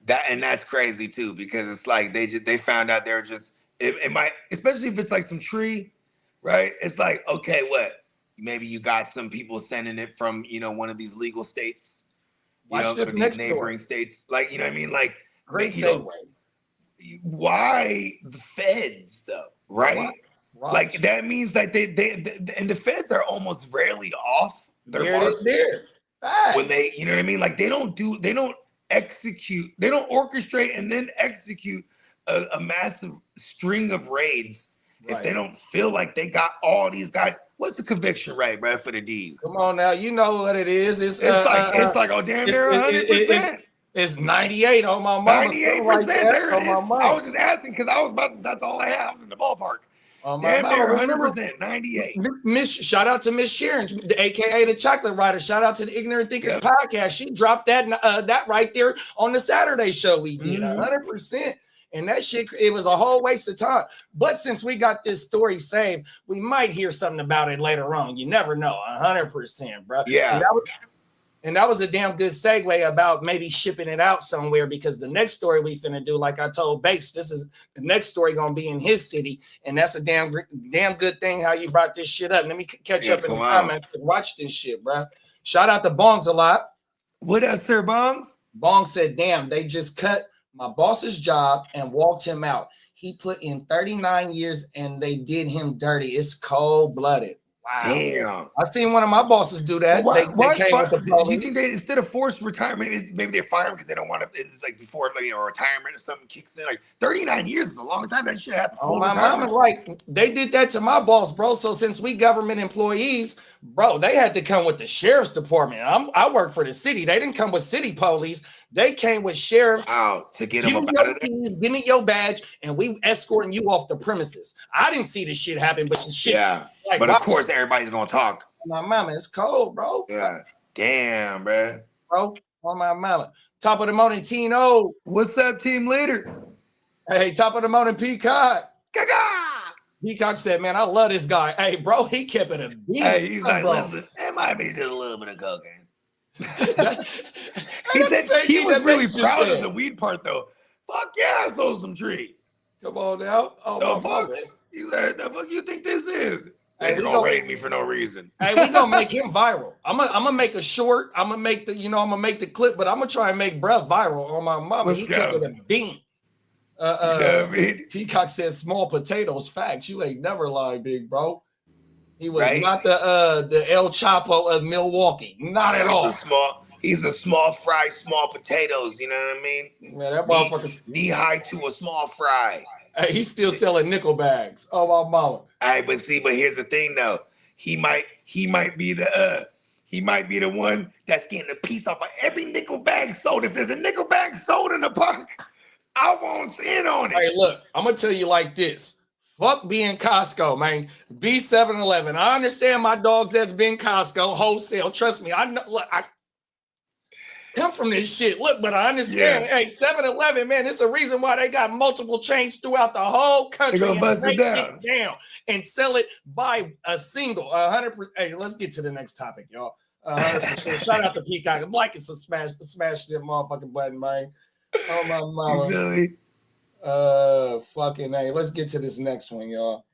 That's crazy too, because it's like they found out they're just, it might, especially if it's like some tree, right? It's like, okay, what? Maybe you got some people sending it from, you know, one of these legal states, you know, or these neighboring states. Like, you know what I mean? Like, great segue. Why the feds though, right? Like that means that they and the feds are almost rarely off their mark when they, you know what I mean? Like they don't execute, they don't orchestrate and then execute a massive string of raids if they don't feel like they got all these guys. What's the conviction rate, bro, for the D's? Come on now, you know what it is. It's like oh damn near 100%. It's 98 on my mama. 98%. There it is. I was just asking because I was about. That's all I had. I was in the ballpark. Damn near 100%. 98. Shout out to Miss Sharon, aka the Chocolate Writer. Shout out to the Ignorant Thinkers podcast. She dropped that right there on the Saturday show we did. 100%. And that shit, it was a whole waste of time. But since we got this story saved, we might hear something about it later on. You never know. 100%, bro. Yeah. And that was a damn good segue about maybe shipping it out somewhere, because the next story we finna do, like I told Bakes, this is the next story gonna be in his city, and that's a damn good thing how you brought this shit up. Let me catch up in the comments. Watch this shit, bro. Shout out to Bongs a lot. What up, Sir Bongs? Bong said, "Damn, they just cut my boss's job and walked him out. He put in 39 years and they did him dirty. It's cold-blooded." Wow. Damn. I seen one of my bosses do that. Why came with the do you think they, instead of forced retirement, maybe they fire him because they don't want to, it's like before, like, you know, retirement or something kicks in? Like 39 years is a long time. That should happen. Oh, my mama, like they did that to my boss, bro. So since we government employees, bro, they had to come with the sheriff's department. I work for the city. They didn't come with city police. They came with sheriff out to get them about it. Give me your badge, and we escorting you off the premises. I didn't see this shit happen, but the shit. Yeah, like, but of course everybody's gonna talk. My mama, it's cold, bro. Yeah, damn, bro. On my mama. Top of the morning, Tino. What's up, team leader? Hey, top of the morning, Peacock. Gaga. Peacock said, "Man, I love this guy." Hey, bro, he kept it a beat. Hey, he's like, listen, it might be just a little bit of cocaine. He said he was really proud of the weed part, though. Fuck yeah, I stole some tree. Come on now. Oh, the my fuck? mama. He said, the fuck you think this is? Hey, They're gonna raid me for no reason. Hey, we gonna make him viral. I'm gonna make a short. I'm gonna make the, I'm gonna make the clip, but I'm gonna try and make bruh viral on my mama. Let's He go. came with a bean. You know what I mean? Peacock says small potatoes. Facts. You ain't never lied, big bro. He was Right? not the El Chapo of Milwaukee. Not at all. He's a small fry, small potatoes. You know what I mean? Man, that motherfucker knee high to a small fry. Hey, he's still selling nickel bags. Oh my mama. All right, but here's the thing though. He might be the one that's getting a piece off of every nickel bag sold. If there's a nickel bag sold in the park, I won't in on it. Hey, look, I'm gonna tell you like this. Fuck being Costco, man. Be 7-Eleven. I understand my dogs that's been Costco wholesale. Trust me, I know. Look, I come from this shit. Look, but I understand. Yeah. Hey, 7-Eleven, man, it's a reason why they got multiple chains throughout the whole country. They're gonna bust it down and sell it by a single 100%. Hey, let's get to the next topic, y'all. 100%. Shout out to Peacock. Like it's a smash that motherfucking button, man. Oh my mama. Fucking hey, let's get to this next one, y'all.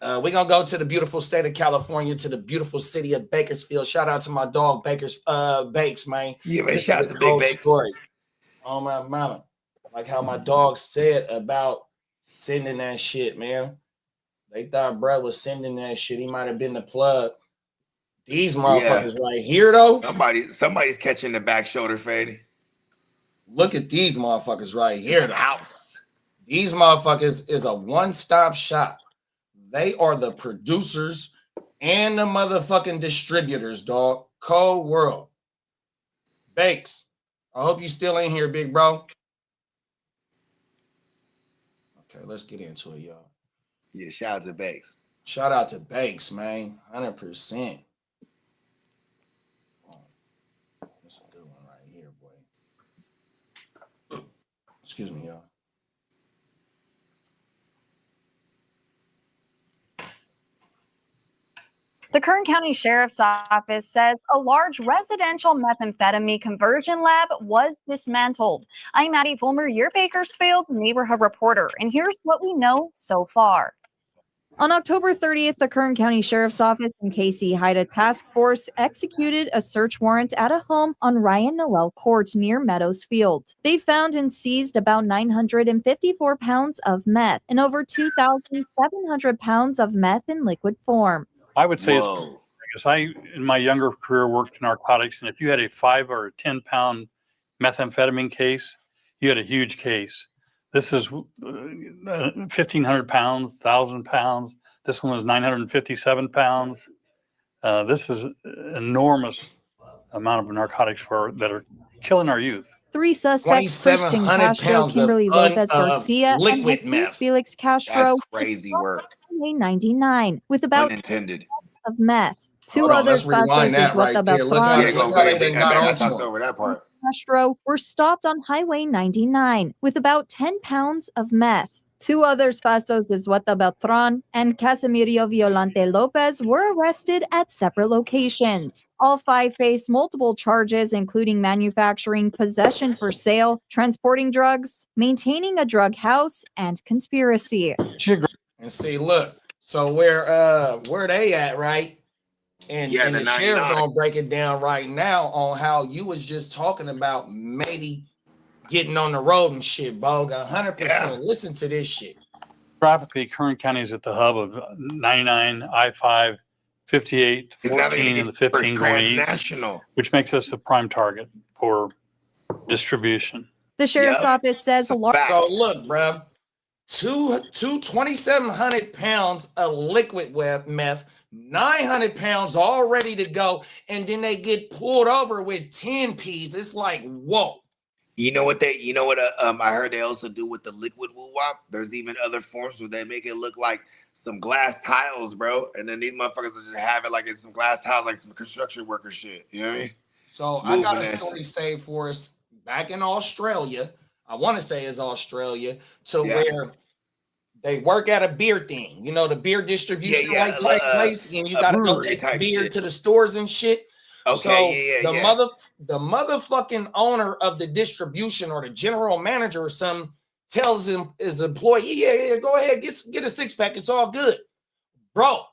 We're gonna go to the beautiful state of California, to the beautiful city of Bakersfield. Shout out to my dog Bakes, man. Yeah, man, This shout is out a to Big cold Bakes. story. Oh my mama. Like how my dog said about sending that shit, man. They thought Brad was sending that shit. He might have been the plug. These motherfuckers right here, though. Somebody's catching the back shoulder fade. Look at these motherfuckers right here. These motherfuckers is a one-stop shop. They are the producers and the motherfucking distributors, dog. Cold world. Bakes. I hope you still in here, big bro. Okay, let's get into it, y'all. Yeah, shout out to Bakes. Shout out to Bakes, man. 100%. That's a good one right here, boy. Excuse me, y'all. The Kern County Sheriff's Office says a large residential methamphetamine conversion lab was dismantled. I'm Maddie Fulmer, your Bakersfield neighborhood reporter, and here's what we know so far. On October 30th, the Kern County Sheriff's Office and KC Haida Task Force executed a search warrant at a home on Ryan Noel Court near Meadows Field. They found and seized about 954 pounds of meth and over 2,700 pounds of meth in liquid form. I would say it's because I, in my younger career, worked in narcotics, and if you had a 5 or a 10 pound methamphetamine case, you had a huge case. This is 1,500 pounds, 1,000 pounds. This one was 957 pounds. This is an enormous amount of narcotics that are killing our youth. 3 suspects, Christian Castro, Kimberly Lopez Garcia, and Jesus meth. Felix Castro, That's crazy work. 99 were about Unintended. of meth. 2 Hold on, other let's rewind suspects that is what right about there. Look how they got talked over that part. Castro were stopped on Highway 99 with about 10 pounds of meth. 2 others, Fastos Iswata Beltran and Casimirio Violante Lopez, were arrested at separate locations. All 5 faced multiple charges, including manufacturing, possession for sale, transporting drugs, maintaining a drug house, and conspiracy. And see, look, so where they at, right? And, Yeah, and the the sheriff 99. gonna break it down right now on how you was just talking about maybe getting on the road and shit, Bog. 100%. Listen to this shit. Graphically, Kern County is at the hub of 99, I-5, 58, It's now 14, gonna and the get 15 going east, transnational. which makes us a prime target for distribution. The sheriff's office says a large. So look, bro, 2,700 pounds of liquid meth, 900 pounds all ready to go, and then they get pulled over with 10 P's. It's like, whoa. I heard they also do with the liquid woo-wop. There's even other forms where they make it look like some glass tiles, bro. And then these motherfuckers will just have it like it's some glass tiles, like some construction worker shit. You know what I mean? So I got a story saved for us back in Australia. I want to say it's Australia, where they work at a beer thing. You know, the beer distribution type place, and you got to go take beer to the stores and shit. Okay, the motherfucking owner of the distribution or the general manager or something tells his employee, yeah, go ahead, get a 6-pack. It's all good. Bro,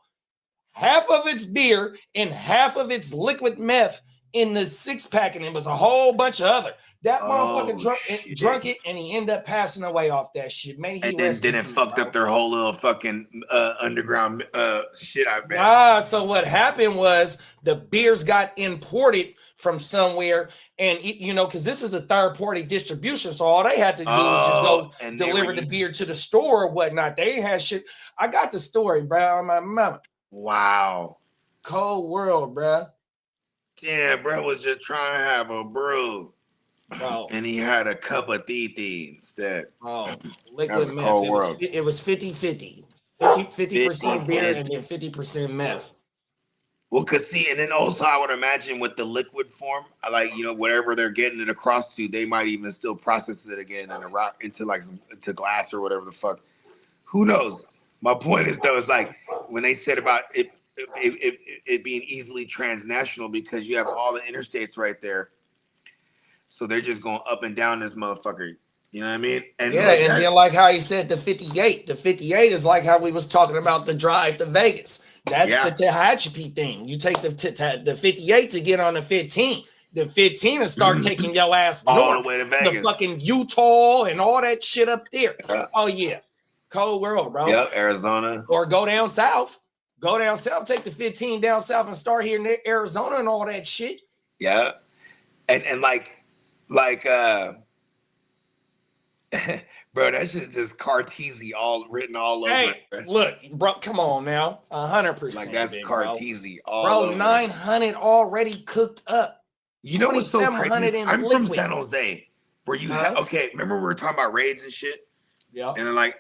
half of it's beer and half of it's liquid meth in the 6-pack, and it was a whole bunch of other. That motherfucker drunk it, and he ended up passing away off that shit. May he and then it fucked up their whole little fucking underground shit. I bet. So what happened was the beers got imported from somewhere, and because this is a third-party distribution, so all they had to do was just go deliver the beer to the store or whatnot. They had shit. I got the story, bro. My mama. Wow. Cold world, bro. Yeah, bro was just trying to have a brew. Bro. And he had a cup of tea instead. Oh, liquid meth. It was 50-50. 50% beer and then 50% meth. Well, cause see, and then also I would imagine with the liquid form, whatever they're getting it across to, they might even still process it again into glass or whatever the fuck. Who knows? My point is though, is like when they said about it being easily transnational because you have all the interstates right there. So they're just going up and down this motherfucker. You know what I mean? And then like how he said the 58. The 58 is like how we was talking about the drive to Vegas. That's the Tehachapi thing. You take the 58 to get on the 15. The 15 and start taking your ass all north. The way to Vegas. The fucking Utah and all that shit up there. Oh yeah. Cold world, bro. Yep, Arizona. Or go down south. Go down south, take the 15 down south and start here in Arizona and all that shit. Yeah. And like bro, that shit just Cartesi all written all over. Hey, look, bro, come on now. 100%. Like that's Cartesi all over. 900 already cooked up. You know what's so crazy? I'm liquid. from San Jose, where you remember we were talking about raids and shit? Yeah. And then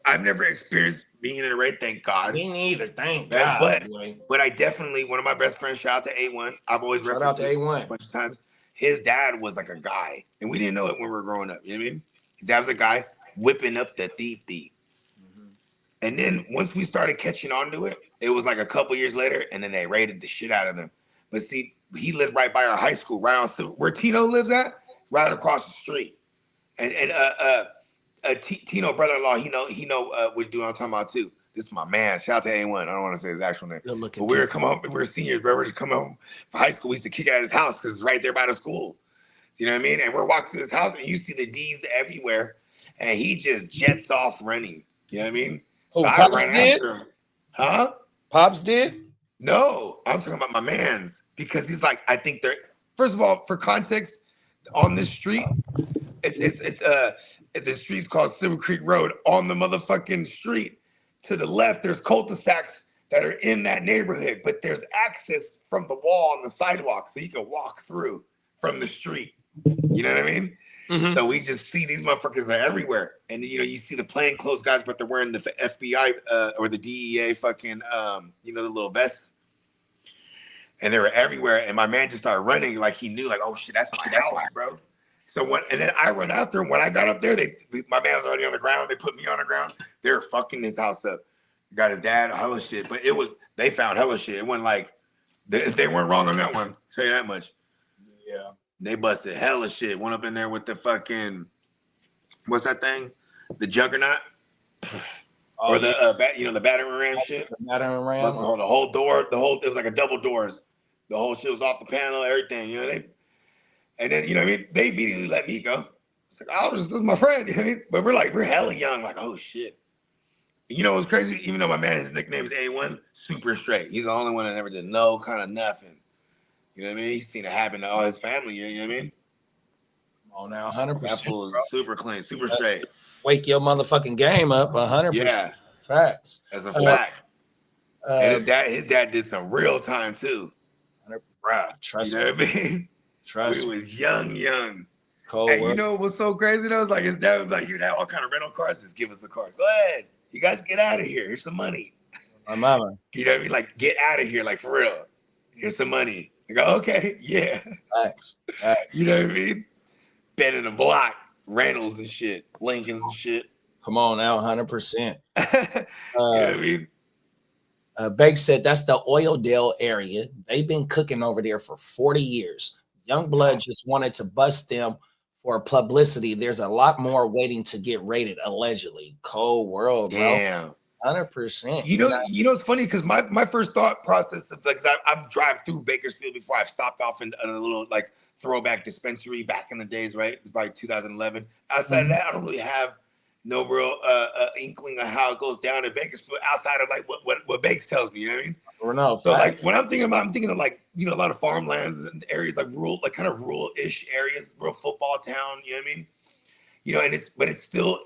I've never experienced being in a raid, thank God. Me neither, thank God. But I definitely, one of my best friends, shout out to A1. I've always shout out to A1 a bunch of times. His dad was like a guy, and we didn't know it when we were growing up. You know what I mean? His dad was a guy whipping up the thief. And then once we started catching on to it, it was like a couple years later, and then they raided the shit out of them. But see, he lived right by our high school, where Tino lives at, right across the street. And Tino brother-in-law, he know which dude I'm talking about too. This is my man. Shout out to A1. I don't want to say his actual name. But we were seniors, bro. We were just coming home from high school. We used to kick out his house because it's right there by the school. So, you know what I mean? And we're walking through his house and you see the D's everywhere. And he just jets off running. You know what I mean? So I ran after him. Huh? Pops did? No, I'm talking about my mans. Because he's like, I think they're, first of all, for context, on this street, the street's called Silver Creek Road. On the motherfucking street to the left, there's cul-de-sacs that are in that neighborhood, but there's access from the wall on the sidewalk, so you can walk through from the street. You know what I mean? Mm-hmm. So we just see these motherfuckers are everywhere, and you see the plainclothes guys, but they're wearing the FBI or the DEA fucking the little vests, and they were everywhere. And my man just started running like he knew, like, oh shit, that's my house, bro. So and then I run after him. When I got up there, my man was already on the ground. They put me on the ground. They were fucking his house up. Got his dad, hella shit. But they found hella shit. It wasn't like they weren't wrong on that one. I'll tell you that much. Yeah. They busted hella shit. Went up in there with the fucking, what's that thing? The Juggernaut? Or the battering ram shit. The battering ram. The whole door, it was like a double doors. The whole shit was off the panel, everything. And then, you know what I mean? They immediately let me go. It's like, oh, this is my friend. You know what I mean? But we're hella young. Like, oh, shit. You know what's crazy? Even though my man, his nickname is A1, super straight. He's the only one that never did no kind of nothing. You know what I mean? He's seen it happen to all his family. You know what I mean? Oh, now 100%. That fool is super clean, super straight. Wake your motherfucking game up 100%. Yeah. Facts. That's a fact. And his dad did some real time, too. Bruh, trust me. You know what I mean? Trust we was young. Cold and work. you know what was so crazy though? It's like his dad was like, you'd have all kind of rental cars, just give us a car. Go ahead. You guys get out of here. Here's some money. My mama. You know what I mean? Like, get out of here, like for real. Here's some money. I go, okay, yeah. Thanks. You know what I mean? Bending the block, rentals and shit, Lincolns and shit. Come on now, 100%. You know what I mean? Bake said that's the Oildale area. They've been cooking over there for 40 years. Young Blood just wanted to bust them or publicity, there's a lot more waiting to get rated, allegedly. Cold world, bro. Damn. 100%. You know, it's funny because my first thought process of like, I've drive through Bakersfield before. I've stopped off in a little like throwback dispensary back in the days, right? It's by 2011. Outside of that, I don't really have no real inkling of how it goes down in Bakersfield outside of like what Bakes tells me. You know what I mean? No, so like when I'm thinking of like, you know, a lot of farmlands and areas like rural, like kind of rural-ish areas, real football town. You know what I mean? You know, and it's still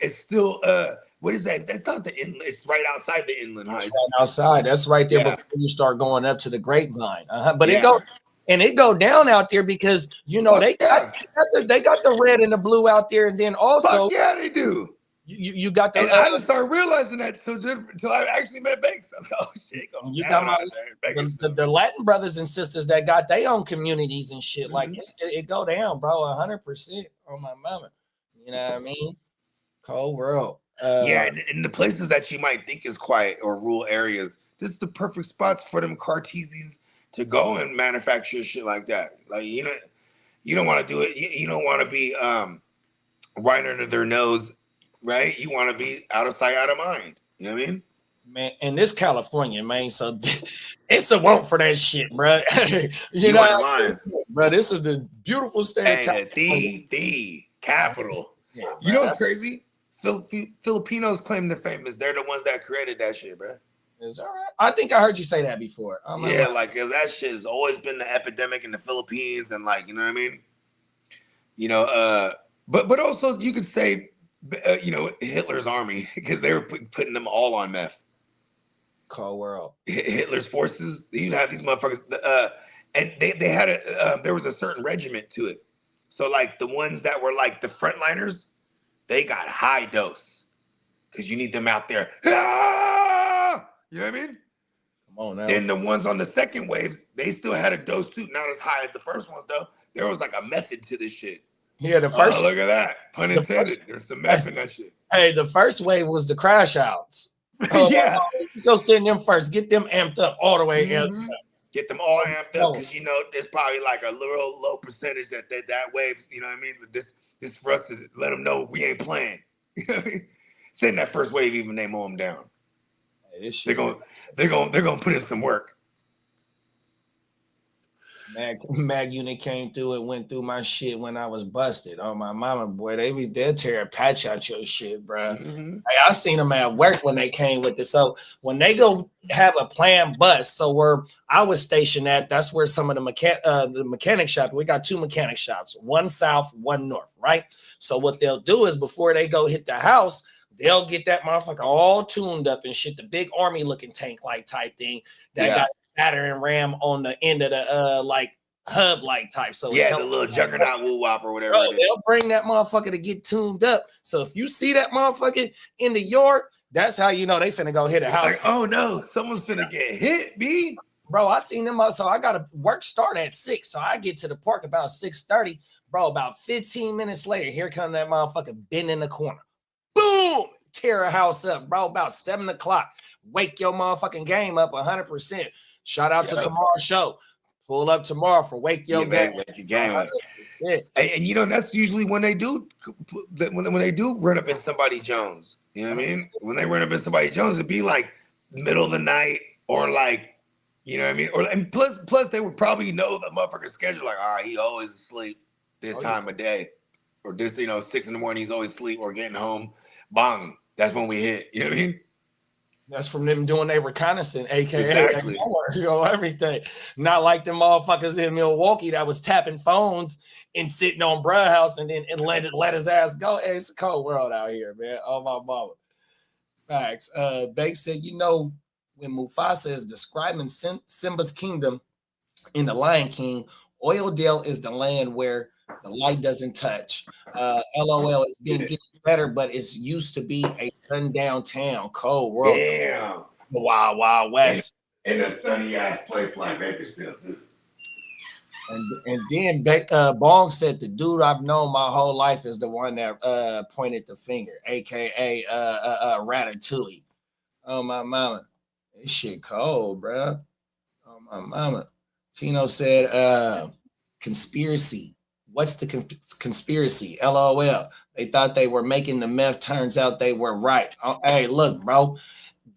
what is that? That's not the inland. It's right outside the inland heights. Right outside. That's right there before you start going up to the grapevine. But it go down out there because you know they got the red and the blue out there, and then also they do. You got the. And I didn't start realizing that until I actually met Banks. I'm like, oh shit! You got the Latin brothers and sisters that got their own communities and shit. Like it go down, bro. 100% on my mama. You know what I mean? Cold world. And the places that you might think is quiet or rural areas, this is the perfect spots for them Cartesians to go and manufacture shit like that. Like, you know, you don't want to do it. You don't want to be right under their nose, right? You want to be out of sight, out of mind. You know what I mean? Man, and this California, man, so it's a want for that shit, bro. you know, bro, this is the beautiful state of California. The capital. Yeah, you know what's crazy? Filipinos claim the famous. They're the ones that created that shit, bro. Is that right? I think I heard you say that before. Like that shit has always been the epidemic in the Philippines, and like, you know what I mean? You know, but also you could say, you know, Hitler's army, because they were putting them all on meth. Cold world. Hitler's forces. You have these motherfuckers, and they had there was a certain regiment to it. So like the ones that were like the frontliners, they got high dose because you need them out there. Ah! You know what I mean? Come on now. Then the ones on the second waves, they still had a dose too, not as high as the first ones though. There was like a method to this shit. Yeah, the first. Look at that. Pun intended. There's some meth in that shit. Hey, the first wave was the crash outs. Let's go send them first. Get them amped up all the way. Get them all amped up because you know there's probably like a little low percentage that waves. You know what I mean? This for us is let them know we ain't playing. You know what I mean? Send that first wave, even they mow them down. Hey, they're gonna put in some work. Mag unit came through and went through my shit when I was busted. Oh, my mama, boy, they'll tear a patch out your shit, bro. Hey, I seen them at work when they came with it. So when they go have a planned bust, so where I was stationed at, that's where some of the mechanic shop. We got two mechanic shops, one south, one north, right? So what they'll do is before they go hit the house, they'll get that motherfucker all tuned up and shit, the big army looking tank like type thing that got battering ram on the end of the like hub like type. So the little juggernaut woo wop or whatever. Bro, they'll bring that motherfucker to get tuned up. So if you see that motherfucker in the yard, that's how you know they finna go hit a house. Like, oh no, someone's finna get hit, B. Bro, I seen them up. So I got to work start at 6. So I get to the park about 6:30. Bro, about 15 minutes later, here come that motherfucker bend in the corner. Boom! Tear a house up, bro. About 7 o'clock. Wake your motherfucking game up 100%. Shout out to tomorrow's show. Pull up tomorrow for Wake Your Game. Wake your game up. And you know, that's usually when they do when they do run up in somebody Jones. You know what I mean? When they run up in somebody Jones, it'd be like middle of the night or like, you know what I mean? Or and plus they would probably know the motherfucker's schedule, like, all right, he always asleep this time of day. Or this, 6 in the morning, he's always asleep or getting home. Bang. That's when we hit. You know what I mean? That's from them doing their reconnaissance, aka everything. Not like the motherfuckers in Milwaukee that was tapping phones and sitting on bruh house and then let his ass go. Hey, it's a cold world out here, man. Oh my mama. Facts. Bake said, when Mufasa is describing Simba's kingdom in The Lion King, Oildale is the land where the light doesn't touch. LOL, it's been getting better, but it's used to be a sundown town. Cold world. Damn. The Wild Wild West. In a sunny ass place like Bakersfield, too. And then Bong said the dude I've known my whole life is the one that pointed the finger, aka Ratatouille. Oh my mama. This shit cold, bro. Oh my mama. Tino said conspiracy. What's the conspiracy? LOL. They thought they were making the meth. Turns out they were right. Oh, hey, look, bro.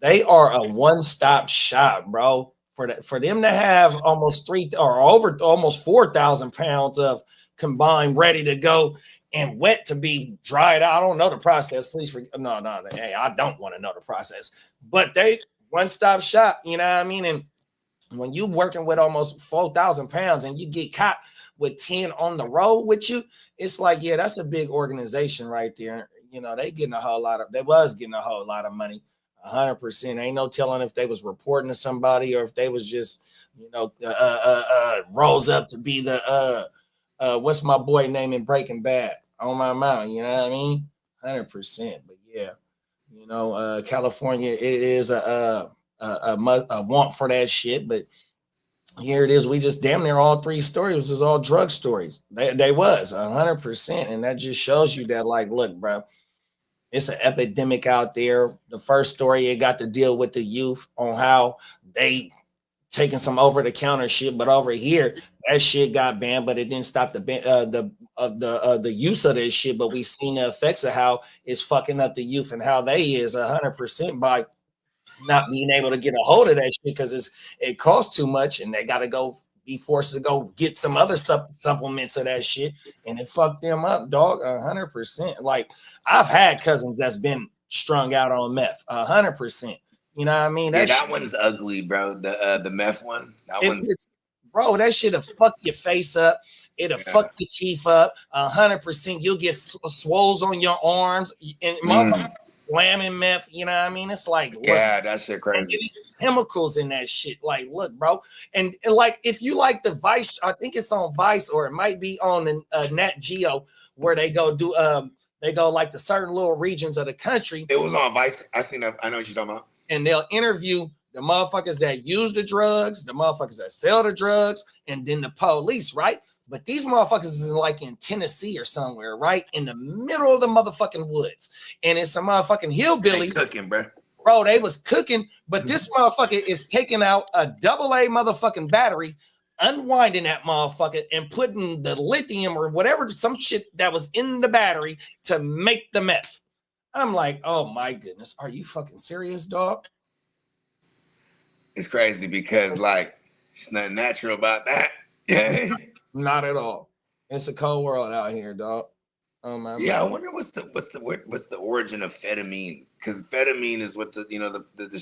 They are a one-stop shop, bro. For them to have almost almost 4,000 pounds of combined ready to go and wet to be dried out. I don't know the process. Please forgive. No. Hey, I don't want to know the process. But they one-stop shop. You know what I mean? And when you working with almost 4,000 pounds and you get caught with 10 on the road with you, it's like, yeah, that's a big organization right there. You know, they was getting a whole lot of money. 100%. Ain't no telling if they was reporting to somebody or if they was just, you know, rose up to be the what's my boy name in Breaking Bad on my mind. You know what I mean? 100%. But yeah, you know, California, it is a want for that shit, but here it is. We just damn near all 3 stories was all drug stories. They was 100%, and that just shows you that, like, look, bro, it's an epidemic out there. The first story, it got to deal with the youth on how they taking some over-the-counter shit, but over here, that shit got banned, but it didn't stop the use of this shit. But we seen the effects of how it's fucking up the youth and how they is 100% by not being able to get a hold of that shit because it costs too much, and they got to go be forced to go get some other supplements of that shit, and it fucked them up, dog. 100%. Like, I've had cousins that's been strung out on meth. 100%. You know what I mean? That one's ugly, bro. The meth one. Bro, that shit'll fuck your face up. It'll fuck your teeth up. 100%. You'll get swoles on your arms and motherfucker slamming meth. You know what I mean? It's like, look, yeah, that shit crazy. Chemicals in that shit. Like, look, bro. And like, if you like the Vice, I think it's on Vice or it might be on the Nat Geo where they go do they go like to certain little regions of the country. It was on Vice. I seen that. I know what you're talking about. And they'll interview the motherfuckers that use the drugs, the motherfuckers that sell the drugs, and then the police, right? But these motherfuckers is like in Tennessee or somewhere, right? In the middle of the motherfucking woods. And it's some motherfucking hillbillies. They cooking, bro. Bro, they was cooking, but this motherfucker is taking out a AA motherfucking battery, unwinding that motherfucker, and putting the lithium or whatever, some shit that was in the battery to make the meth. I'm like, oh my goodness, are you fucking serious, dog? It's crazy because like it's nothing natural about that. Yeah. Not at all. It's a cold world out here, dog. Oh my. Yeah, I wonder what's the origin of phetamine? Because phetamine is what the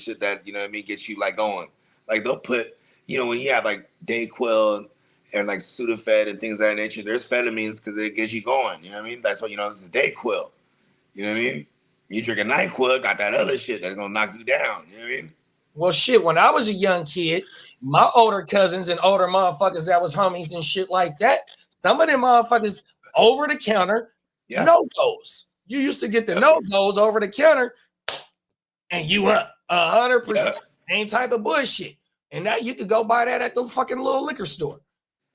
shit that gets you like going. Like they'll put when you have like Dayquil and like Sudafed and things of that nature. There's phetamines because it gets you going. You know what I mean? That's what this is Dayquil. You know what I mean? You drink a NyQuil, got that other shit that's gonna knock you down. You know what I mean? Well, shit, when I was a young kid, my older cousins and older motherfuckers that was homies and shit like that, some of them motherfuckers over the counter, no-goes. You used to get the no-goes over the counter and you up 100%. Same type of bullshit. And now you could go buy that at the fucking little liquor store.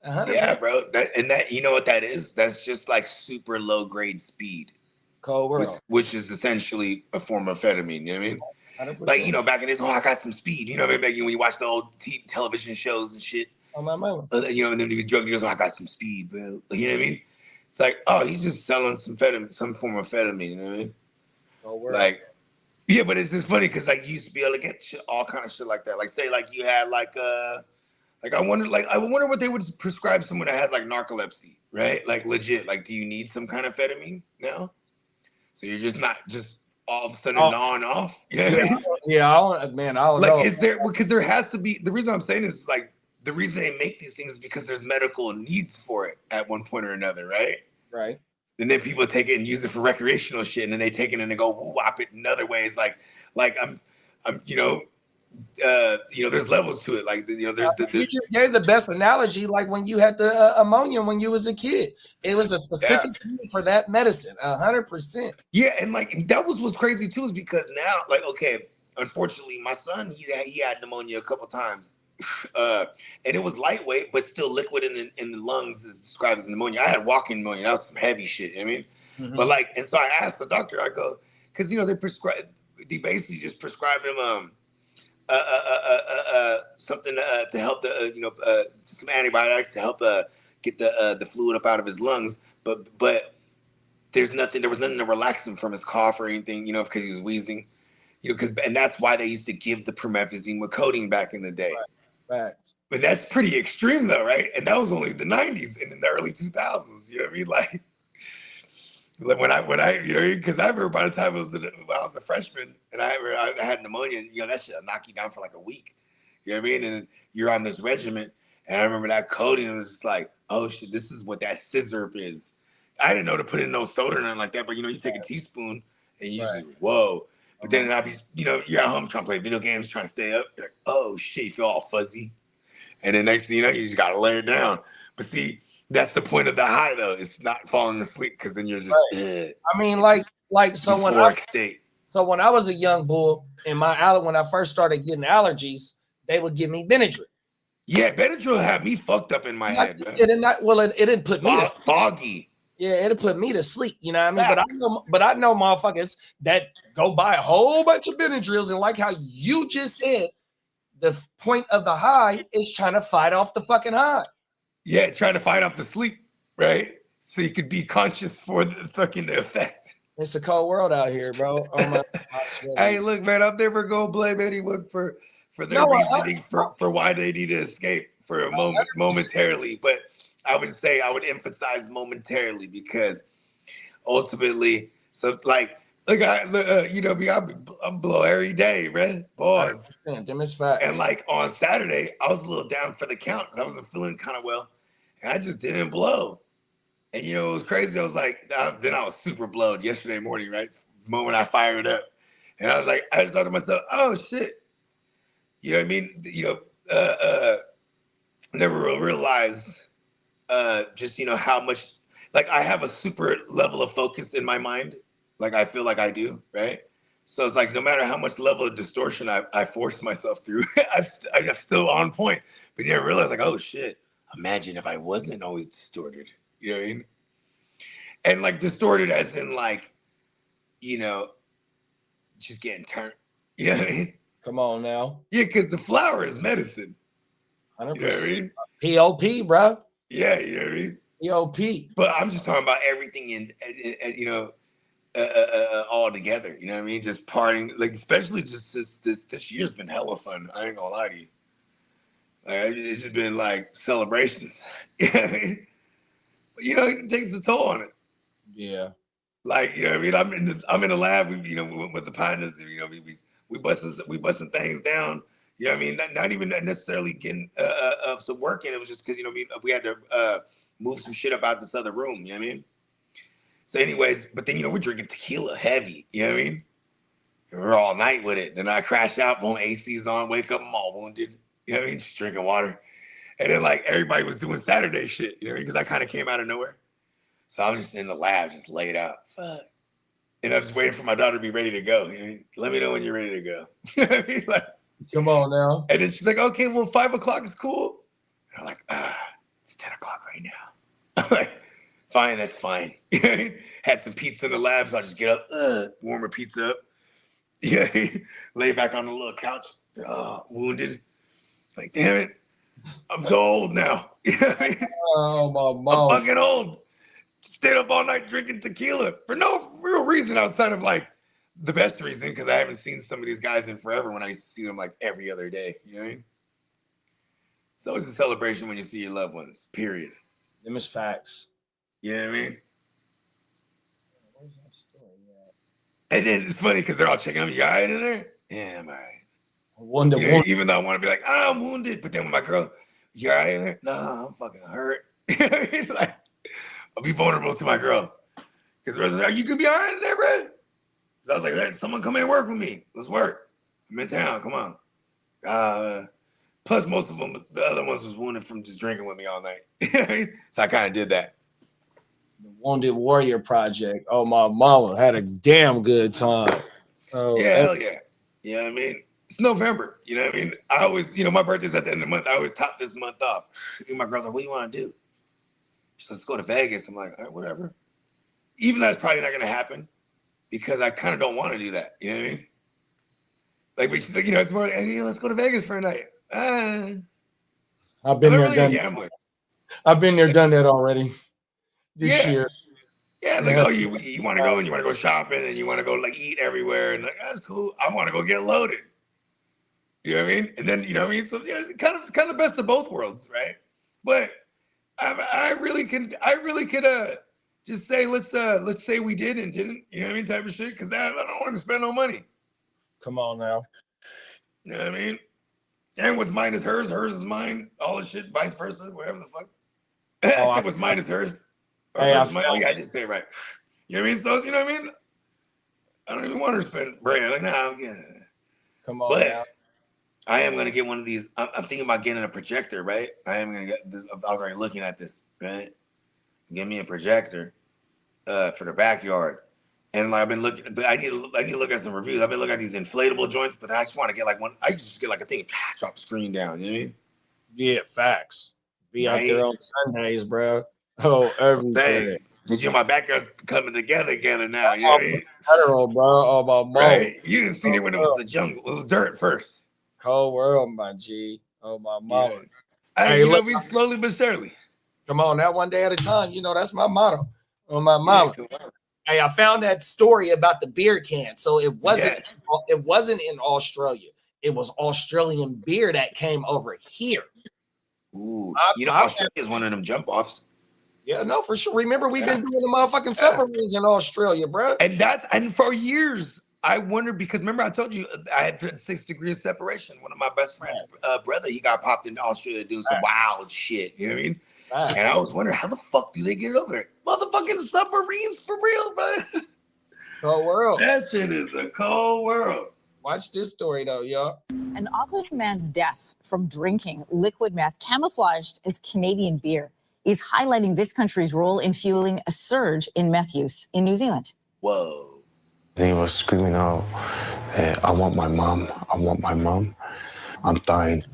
100%. Yeah, bro. That you know what that is? That's just like super low grade speed. Cold world. Which is essentially a form of amphetamine, you know what I mean? 100%. Like, back in this, I got some speed. You know what I mean? When you watch the old television shows and shit. Oh, my mama. And then the drug dealers, I got some speed, bro. You know what I mean? It's like, oh, he's just selling some form of amphetamine, you know what I mean? Oh, word. Like, yeah, but it's just funny because like you used to be able to get shit, all kind of shit like that. Like, say, like you had like I wonder what they would prescribe someone that has like narcolepsy, right? Like legit. Like, do you need some kind of amphetamine now? So you're just not just all of a sudden gnawing off. You know what I mean? I don't know. Like, is there, because there has to be, the reason I'm saying this is like, the reason they make these things is because there's medical needs for it at one point or another, right? Right. And then people take it and use it for recreational shit, and then they take it and they go whop it in other ways. Like I'm there's levels to it. Like, there's you just gave the best analogy, like when you had the ammonia when you was a kid. It was a specific thing for that medicine, 100%. Yeah, and like that was what's crazy too, is because now, like, okay, unfortunately, my son he had pneumonia a couple times, and it was lightweight but still liquid in the lungs is described as pneumonia. I had walking pneumonia. That was some heavy shit. I mean, but like, and so I asked the doctor. I go, because they basically just prescribed him something to help some antibiotics to help get the fluid up out of his lungs. But there was nothing to relax him from his cough or anything, you know, because he was wheezing, you know, and that's why they used to give the promethazine with codeine back in the day. Right. But that's pretty extreme though, right? And that was only the 90s and in the early 2000s, you know what I mean? Like when I you know, because I remember by the time I was a freshman and I had pneumonia, you know, that shit knock you down for like a week. You know what I mean? And you're on this regimen. And I remember that codeine was just like, oh shit, this is what that scissor is. I didn't know to put in no soda or nothing like that, but you know, you take a teaspoon and you just, whoa. But then I'd be, you know, you're at home trying to play video games, trying to stay up. You're like, oh shit, you feel all fuzzy. And then next thing you know, you just got to lay it down. But see, that's the point of the high though. It's not falling asleep because then you're just, I mean, so when I was a young bull in when I first started getting allergies, they would give me Benadryl. Yeah, Benadryl had me fucked up in my head. Man. It didn't put me to sleep. Foggy. Yeah, it'll put me to sleep. You know what I mean? But I know motherfuckers that go buy a whole bunch of Benadryls, and like how you just said, the point of the high is trying to fight off the fucking high. Yeah, trying to fight off the sleep, right? So you could be conscious for the fucking effect. It's a cold world out here, bro. Oh my Hey, look, man, I'm never gonna blame anyone for their reasoning for why they need to escape for a moment, momentarily. But I would say I would emphasize momentarily because ultimately, so like, look, you know me, I'm blow every day, man. Boys. And like on Saturday, I was a little down for the count because I wasn't feeling kind of well, and I just didn't blow. And you know, it was crazy. I was like, then I was super blowed yesterday morning, right? The moment I fired up, and I was like, I just thought to myself, oh shit. You know what I mean? You know, never realized just, you know, how much, like I have a super level of focus in my mind. Like I feel like I do, right? So it's like, no matter how much level of distortion I force myself through, I'm still on point. But you never realize like, oh shit, imagine if I wasn't always distorted. You know what I mean? And like distorted as in like, you know, just getting turned. You know what I mean? Come on now. Yeah, because the flower is medicine. 100%. You know what I mean? POP, bro. Yeah, you know what I mean? POP. But I'm just talking about everything in you know, all together. You know what I mean? Just partying, like especially just this year's been hella fun. I ain't gonna lie to you. Like, it's just been like celebrations. You know what I mean? But you know, it takes a toll on it. Yeah. Like, you know what I mean? I'm in the lab, you know, with the partners, you know, we busting things down. You know what I mean? Not even necessarily getting some work in. It was just because, you know, we had to move some shit up out this other room. You know what I mean? So anyways, but then, you know, we're drinking tequila heavy. You know what I mean? And we're all night with it. Then I crash out, boom, AC's on, wake up, I'm all wounded. You know what I mean? Just drinking water. And then like everybody was doing Saturday shit, you know, because I kind of came out of nowhere. So I was just in the lab, just laid out. Fuck. And I'm just waiting for my daughter to be ready to go. You know, let me know when you're ready to go. You know what I mean? Like, come on now. And then she's like, okay, well, 5 o'clock is cool. And I'm like, it's 10 o'clock right now. I'm like, fine, that's fine. Had some pizza in the lab, so I just get up, warm her pizza up. Yeah, lay back on the little couch, wounded. Like, damn it, I'm so old now. Oh, my mom. I'm fucking old. Stayed up all night drinking tequila for no real reason outside of like the best reason, because I haven't seen some of these guys in forever when I used to see them like every other day. You know what I mean? It's always a celebration when you see your loved ones, period. Them is facts. You know what I mean? Where's that story at? And then it's funny because they're all checking on me. You all right in there? Yeah, I'm all right. You know, even though I want to be like, I'm wounded. But then with my girl, you all right in there? No, I'm fucking hurt. You know what I mean? Like, I'll be vulnerable to my girl. Because the rest of like, you can be all right in there, bro. So I was like, hey, someone come in and work with me. Let's work. I'm in town. Come on. Plus, most of them, the other ones was wounded from just drinking with me all night. So I kind of did that. The Wounded Warrior Project. Oh, my mama had a damn good time. Oh, yeah, hell yeah. You know what I mean? It's November. You know what I mean? I always, you know, my birthday's at the end of the month. I always top this month off. And my girl's like, what do you want to do? She says, let's go to Vegas. I'm like, all right, whatever. Even though that's probably not going to happen because I kind of don't want to do that. You know what I mean? Like, but she's like, you know, it's more like, hey, let's go to Vegas for a night. I've been there, really a gambler. I've been there, done that already. This year. Yeah, like, oh, you want to go and you want to go shopping and you want to go like eat everywhere and like that's cool. I want to go get loaded. You know what I mean? And then you know what I mean. So yeah, it's kind of best of both worlds, right? But I really could just say let's say we did and didn't. You know what I mean? Type of shit because I don't want to spend no money. Come on now. You know what I mean? And what's mine is hers. Hers is mine. All the shit, vice versa, whatever the fuck. What's mine is hers. Hey, I just say it right. You know what I mean? So you know what I mean? I don't even want her to spend bread. Like, nah, yeah. Come on, but now. I am gonna get one of these. I'm thinking about getting a projector, right? I am gonna get this. I was already looking at this, right? Give me a projector for the backyard. And like I've been looking, but I need to look at some reviews. I've been looking at these inflatable joints, but I just want to get like one. I just get like a thing, drop the screen down. You know what I mean? Yeah, facts. Be Right. out there on Sundays, bro. Oh, everything. Cause my backyard's coming together now. You know what I mean? Federal, bro. Oh my mom. Right. You didn't see it when it was the jungle. It was dirt first. Whole world, my G. Oh my mama. Yeah. Hey, you look, know, slowly but surely. Come on, now one day at a time. You know, that's my motto. On my mama. Hey, I found that story about the beer can. So it wasn't in Australia. It was Australian beer that came over here. Ooh, Australia is one of them jump offs. Yeah, no, for sure. Remember, we've been doing the motherfucking submarines in Australia, bro. And for years, I wondered because remember I told you I had 6 degrees of separation. One of my best friends' brother, he got popped into Australia doing some wild shit. You know what I mean? And I was wondering how the fuck do they get over there? Motherfucking submarines for real, bro. Cold world. That shit is a cold world. Watch this story though, y'all. An Auckland man's death from drinking liquid meth camouflaged as Canadian beer is highlighting this country's role in fueling a surge in meth use in New Zealand. Whoa. He was screaming out, I want my mom. I want my mom. I'm dying.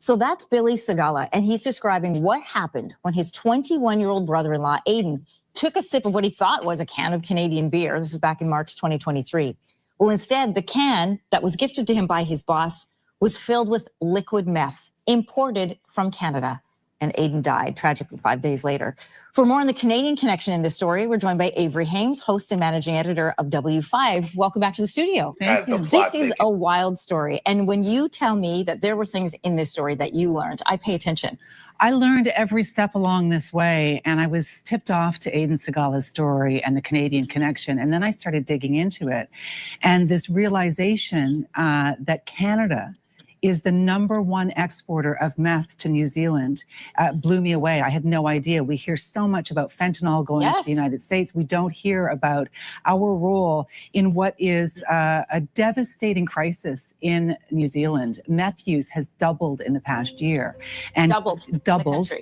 So that's Billy Sagala, and he's describing what happened when his 21-year-old brother-in-law, Aiden, took a sip of what he thought was a can of Canadian beer. This is back in March 2023. Well, instead, the can that was gifted to him by his boss was filled with liquid meth imported from Canada. And Aiden died tragically 5 days later. For more on the Canadian connection in this story, we're joined by Avery Hames, host and managing editor of W5. Welcome back to the studio. Thank you. This is a wild story. And when you tell me that there were things in this story that you learned, I pay attention. I learned every step along this way, and I was tipped off to Aiden Sagala's story and the Canadian connection. And then I started digging into it. And this realization that Canada is the #1 exporter of meth to New Zealand blew me away. I had no idea. We hear so much about fentanyl going to the United States. We don't hear about our role in what is a devastating crisis in New Zealand. Meth use has doubled in the past year. And doubled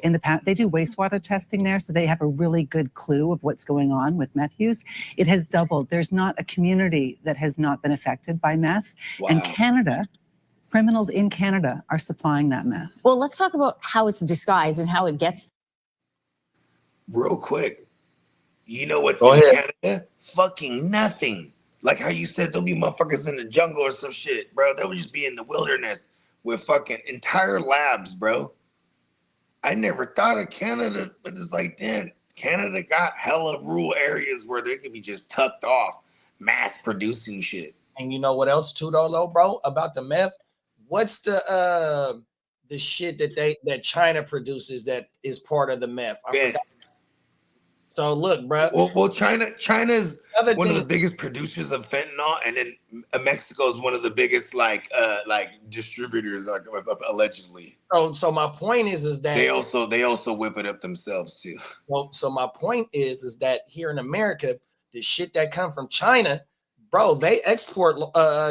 in the past. They do wastewater testing there, so they have a really good clue of what's going on with meth use. It has doubled. There's not a community that has not been affected by meth. Wow. And Canada, criminals in Canada are supplying that meth. Well, let's talk about how it's disguised and how it gets. Real quick, you know what's in Canada? Fucking nothing. Like how you said there'll be motherfuckers in the jungle or some shit, bro. They would just be in the wilderness with fucking entire labs, bro. I never thought of Canada, but it's like, damn, Canada got hella rural areas where they could be just tucked off, mass producing shit. And you know what else too, though, bro, about the meth? What's the shit that China produces that is part of the meth? I forgot. So look, bro. Well, China's one of the biggest producers of fentanyl, and then Mexico is one of the biggest like distributors, like allegedly. So my point is that they also whip it up themselves too. Well, so my point is that here in America, the shit that come from China, bro, they export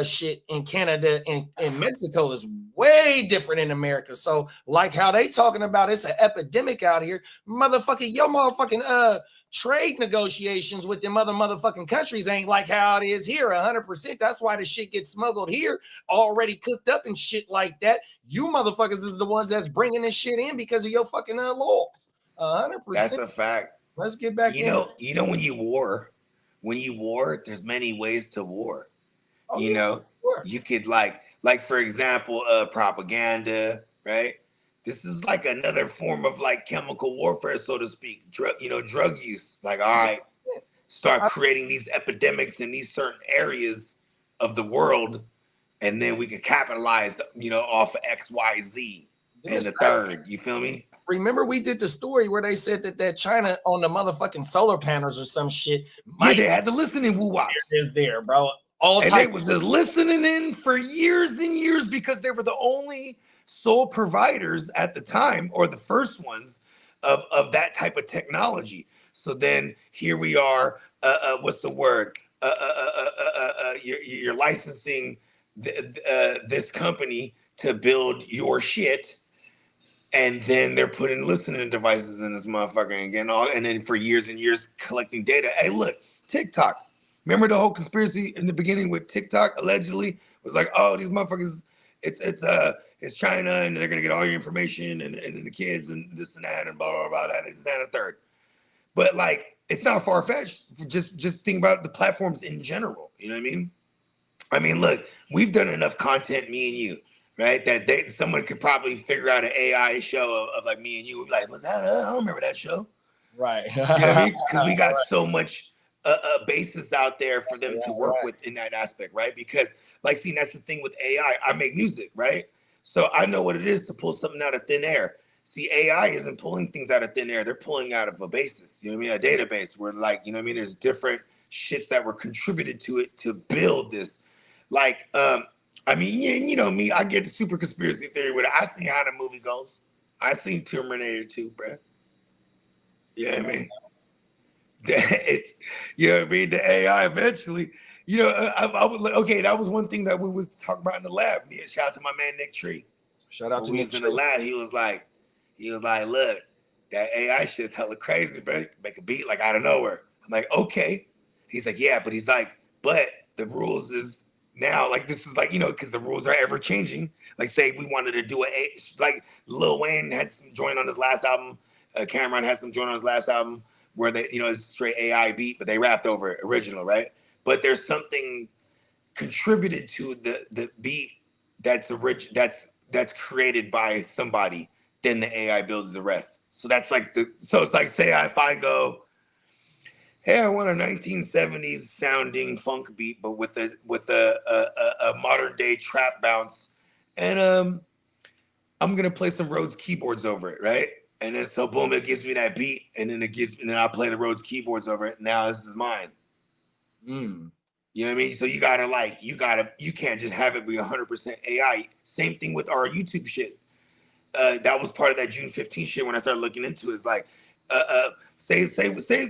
shit in Canada and Mexico is way different in America. So like how they talking about it's an epidemic out here, motherfucking your motherfucking trade negotiations with them other motherfucking countries ain't like how it is here 100%. That's why the shit gets smuggled here already cooked up and shit like that. You motherfuckers is the ones that's bringing this shit in because of your fucking laws. 100%. That's a fact. Let's get back you know when you war, there's many ways to war. Oh, you know, you could like for example, propaganda, right? This is like another form of like chemical warfare, so to speak. Drug use. Like, all right, start creating these epidemics in these certain areas of the world, and then we could capitalize, off of X, Y, Z and the third. You feel me? Remember we did the story where they said that China on the motherfucking solar panels or some shit. Yeah, they had to listen in woo-wops. Is there, bro? They was just listening in for years and years because they were the only sole providers at the time, or the first ones of that type of technology. So then here we are. What's the word? You're licensing this company to build your shit. And then they're putting listening devices in this motherfucker and then for years and years collecting data. Hey, look, TikTok. Remember the whole conspiracy in the beginning with TikTok allegedly was like, oh, these motherfuckers, it's China and they're gonna get all your information and the kids and this and that and blah blah blah that and that and a third. But like, it's not far fetched. Just think about the platforms in general. You know what I mean? I mean, look, we've done enough content, me and you. Right, that someone could probably figure out an AI show of like me and you. We'd be like, was that? I don't remember that show. Right. You know what I mean? Because we got so much basis out there for them to work with in that aspect, right? Because like, see, that's the thing with AI. I make music, right? So I know what it is to pull something out of thin air. See, AI isn't pulling things out of thin air. They're pulling out of a basis. You know what I mean? A database where, like, you know what I mean? There's different shits that were contributed to it to build this. Like, I mean, you know me, I get the super conspiracy theory with it. I seen how the movie goes. I seen Terminator 2, bro. You know what I mean? It's, you know what I mean? The AI eventually, I was like, okay, that was one thing that we was talking about in the lab. Yeah, shout out to my man, Nick Tree. Shout out to Nick Nick in the lab. He was like, look, that AI shit's hella crazy, bro. Make a beat like out of nowhere. I'm like, okay. He's like, yeah, but he's like, but the rules is, now, like, this is like, because the rules are ever changing. Like, say we wanted to do like Lil Wayne had some joint on his last album. Cameron had some joint on his last album where they, it's straight AI beat, but they rapped over it original, right? But there's something contributed to the beat that's that's created by somebody. Then the AI builds the rest. So that's like so it's like, say if I go, hey, I want a 1970s sounding funk beat, but with a modern day trap bounce, and I'm gonna play some Rhodes keyboards over it, right? And then so boom, it gives me that beat, and then then I play the Rhodes keyboards over it. Now this is mine. You know what I mean? So you can't just have it be 100% AI. Same thing with our YouTube shit. That was part of that June 15 shit when I started looking into it. It's like, say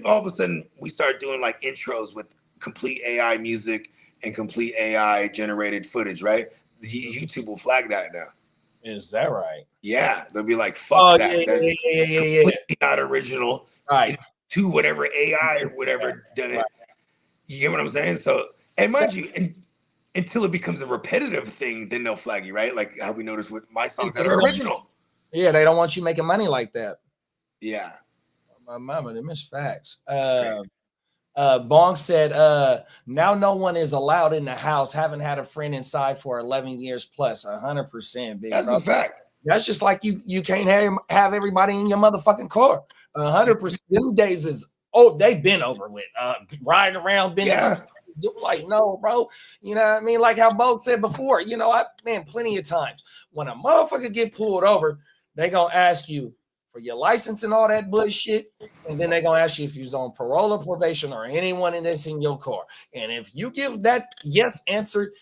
all of a sudden we start doing like intros with complete AI music and complete AI generated footage, right? YouTube will flag that now. Is that right? Yeah, they'll be like, fuck that. Yeah, That's yeah. completely not original. Right. To whatever AI or whatever done it. You get what I'm saying? So, and mind you, until it becomes a repetitive thing, then they'll flag you, right? Like how we noticed with my songs that are original. Yeah, they don't want you making money like that. Yeah. My mama, they miss facts. Bong said, now no one is allowed in the house. Haven't had a friend inside for 11 years plus. 100%. Big That's a fact. That's just like you can't have everybody in your motherfucking car. 100%. Them days is, they've been over with. Riding around, like, no, bro. You know what I mean? Like how Bo said before, plenty of times when a motherfucker get pulled over, they gonna ask you for your license and all that bullshit, and then they're gonna ask you if you're on parole or probation or anyone in this in your car. And if you give that yes answer,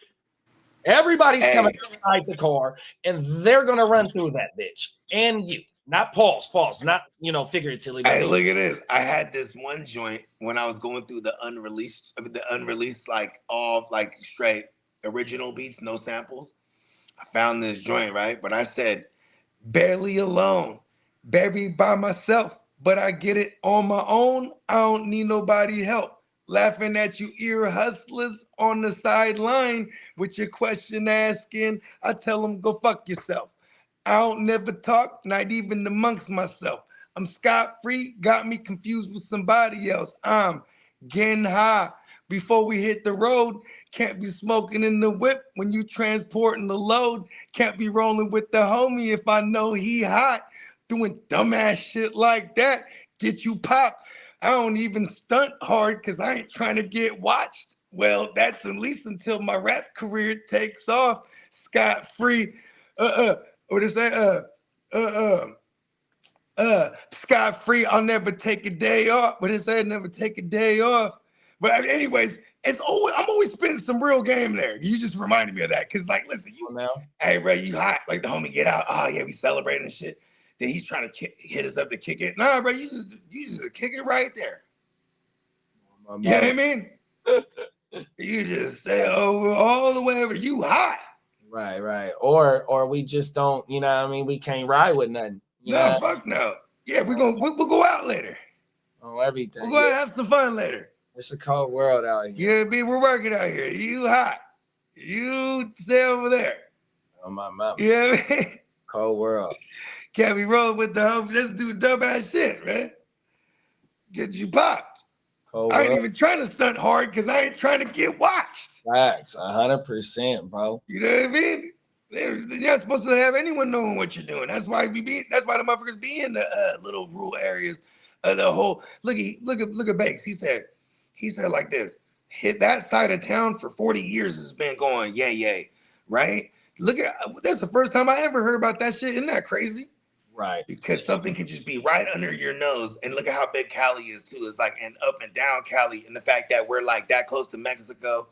everybody's coming inside the car, and they're gonna run through that bitch. And you, not pause, not figuratively. Hey, look at this. I had this one joint when I was going through the unreleased, like all like straight original beats, no samples. I found this joint, right? But I said, barely alone. Buried by myself, but I get it on my own. I don't need nobody help. Laughing at you ear hustlers on the sideline with your question asking. I tell them, go fuck yourself. I don't never talk, not even amongst myself. I'm scot-free, got me confused with somebody else. I'm getting high, before we hit the road. Can't be smoking in the whip when you transporting the load. Can't be rolling with the homie if I know he hot. Doing dumbass shit like that, get you popped. I don't even stunt hard because I ain't trying to get watched. Well, that's at least until my rap career takes off scot-free. What is that? Scot-free, I'll never take a day off. What is that? Never take a day off. But anyways, I'm always spitting some real game there. You just reminded me of that. Cause like, listen, hey bro, you hot. Like the homie get out. Oh yeah, we celebrating and shit. Then he's trying to hit us up to kick it. Nah, bro, you just kick it right there. You know what I mean? You just say over all the way over. You hot. Right. Or we just don't, you know what I mean? We can't ride with nothing. No, fuck no. Yeah, we'll go out later. Oh, everything. We'll go out and have some fun later. It's a cold world out here. Yeah, we're working out here. You hot. You stay over there. Oh, my mama. You know what I mean? Cold world. Can't be rolling with the homies. Let's do dumbass shit, man. Get you popped. Cold I ain't world. even trying to stunt hard because I ain't trying to get watched. Facts, 100%, bro. You know what I mean? You're not supposed to have anyone knowing what you're doing. That's why the motherfuckers be in the little rural areas of the whole. Look at Bakes. He said like this. Hit that side of town for 40 years has been going yay, right? That's the first time I ever heard about that shit. Isn't that crazy? Right. Because something can just be right under your nose. And look at how big Cali is too. It's like an up and down Cali. And the fact that we're like that close to Mexico,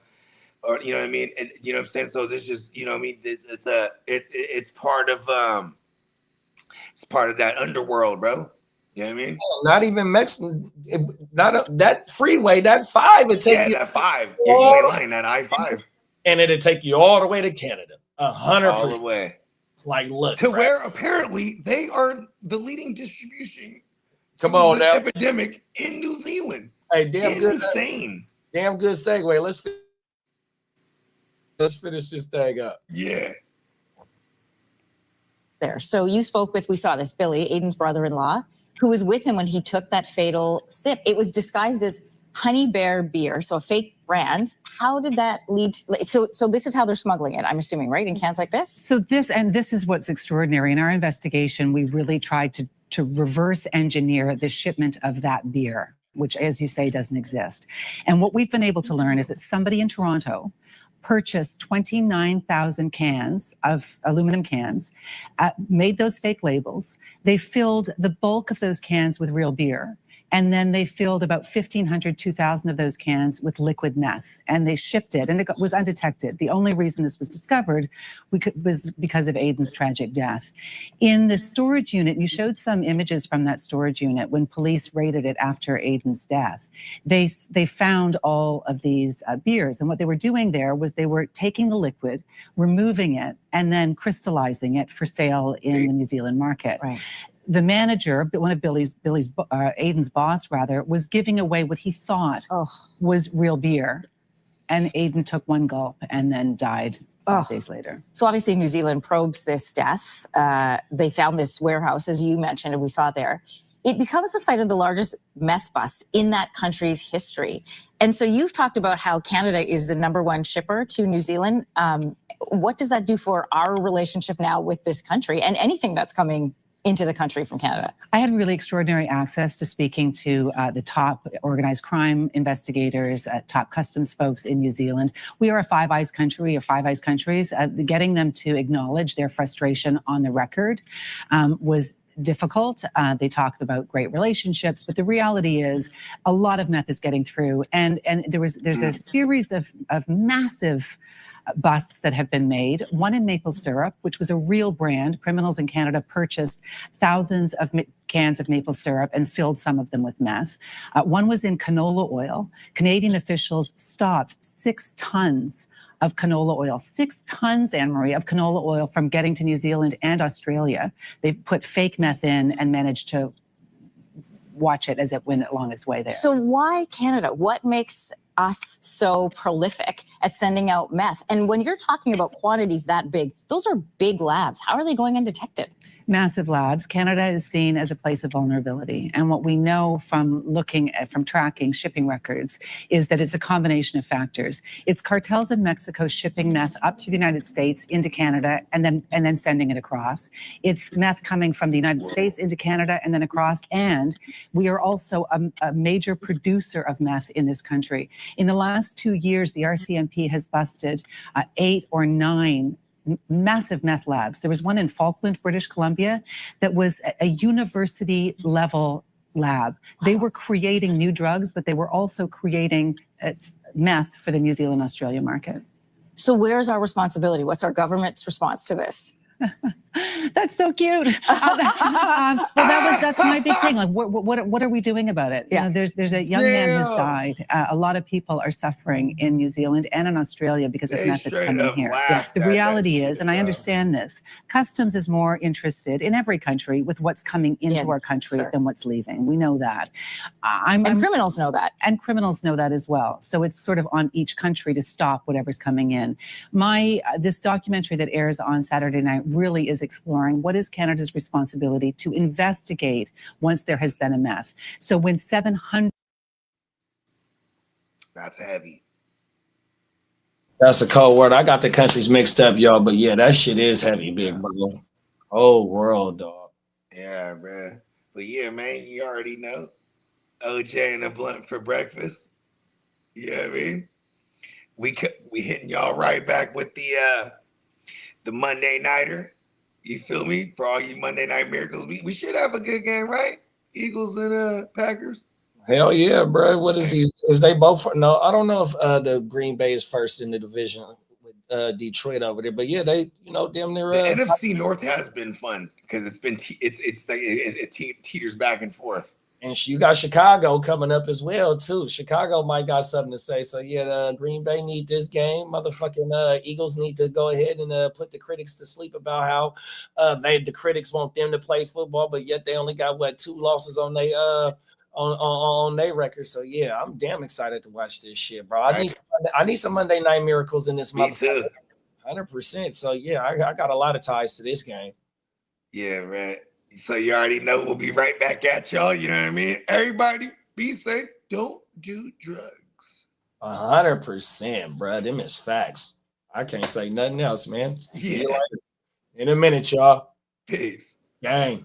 or you know what I mean? And you know what I'm saying? So it's just, you know what I mean? It's part of that underworld, bro. You know what I mean? Not even Mexican, that freeway, that 5, it take you that 5. Yeah, you ain't lying, that I-5. And it'll take you all the way to Canada. 100%. All the way. Like, look. To where apparently they are the leading distribution. Come on now. Epidemic in New Zealand. Hey, damn good. Insane. Damn good segue. Let's finish this thing up. Yeah. There. So you spoke with, we saw this, Billy, Aiden's brother-in-law, who was with him when he took that fatal sip. It was disguised as Honey Bear beer, so a fake brand. How did that lead to, so this is how they're smuggling it, I'm assuming, right? In cans like this? So this is what's extraordinary. In our investigation, we really tried to reverse engineer the shipment of that beer, which, as you say, doesn't exist. And what we've been able to learn is that somebody in Toronto purchased 29,000 cans of aluminum cans, made those fake labels. They filled the bulk of those cans with real beer. And then they filled about 1,500, 2,000 of those cans with liquid meth, and they shipped it, and it was undetected. The only reason this was discovered was because of Aiden's tragic death. In the storage unit, you showed some images from that storage unit when police raided it after Aiden's death. They found all of these beers, and what they were doing there was they were taking the liquid, removing it, and then crystallizing it for sale in the New Zealand market. Right. The manager, one of Aiden's boss rather, was giving away what he thought was real beer. And Aiden took one gulp and then died 5 days later. So obviously New Zealand probes this death. They found this warehouse, as you mentioned, and we saw there. It becomes the site of the largest meth bust in that country's history. And so you've talked about how Canada is the #1 shipper to New Zealand. What does that do for our relationship now with this country and anything that's coming into the country from Canada? I had really extraordinary access to speaking to the top organized crime investigators, top customs folks in New Zealand. We are a Five Eyes country, or Five Eyes countries. Getting them to acknowledge their frustration on the record was difficult. They talked about great relationships, but the reality is a lot of meth is getting through. And there's a series of massive busts that have been made. One in maple syrup, which was a real brand. Criminals in Canada purchased thousands of cans of maple syrup and filled some of them with meth. One was in canola oil. Canadian officials stopped 6 tons of canola oil, 6 tons, Anne-Marie, of canola oil from getting to New Zealand and Australia. They've put fake meth in and managed to watch it as it went along its way there. So why Canada? What makes us so prolific at sending out meth? And when you're talking about quantities that big, those are big labs. How are they going undetected? Massive labs. Canada is seen as a place of vulnerability. And what we know from from tracking shipping records is that it's a combination of factors. It's cartels in Mexico shipping meth up to the United States into Canada and then sending it across. It's meth coming from the United States into Canada and then across. And we are also a major producer of meth in this country. In the last 2 years, the RCMP has busted 8 or 9 massive meth labs. There was one in Falkland, British Columbia, that was a university level lab. They were creating new drugs, but they were also creating meth for the New Zealand, Australia market. So where's our responsibility? What's our government's response to this? That's so cute. Well, that's my big thing. Like, what are we doing about it? Yeah. You know, there's a young man who's died. A lot of people are suffering in New Zealand and in Australia because of meth that's coming here. The reality is, and I understand this, customs is more interested in every country with what's coming into our country than what's leaving. We know that. And criminals know that. And criminals know that as well. So it's sort of on each country to stop whatever's coming in. This documentary that airs on Saturday night really is exploring what is Canada's responsibility to investigate once there has been a meth. So when 700... That's heavy. That's a cold word. I got the countries mixed up, y'all. But yeah, that shit is heavy, big bro. Whole world, dog. Yeah, bro. But yeah, man, you already know. OJ and a blunt for breakfast. You know what I mean? We hitting y'all right back with the Monday Nighter. You feel me? For all you Monday Night Miracles, we should have a good game, right? Eagles and Packers. Hell yeah, bro. What is these? Is they both? No, I don't know if the Green Bay is first in the division with Detroit over there, but yeah, they damn near. The NFC North has been fun because it teeters back and forth. And you got Chicago coming up as well, too. Chicago might got something to say. So, yeah, Green Bay need this game. Motherfucking Eagles need to go ahead and put the critics to sleep about how the critics want them to play football, but yet they only got, 2 losses on they on their record. So, yeah, I'm damn excited to watch this shit, bro. I need some Monday Night Miracles in this motherfucker. 100%. So, yeah, I got a lot of ties to this game. Yeah, right. So you already know we'll be right back at y'all. You know what I mean? Everybody be safe. Don't do drugs. 100%, bro. Them is facts. I can't say nothing else, man. See you later. In a minute, y'all. Peace. Gang.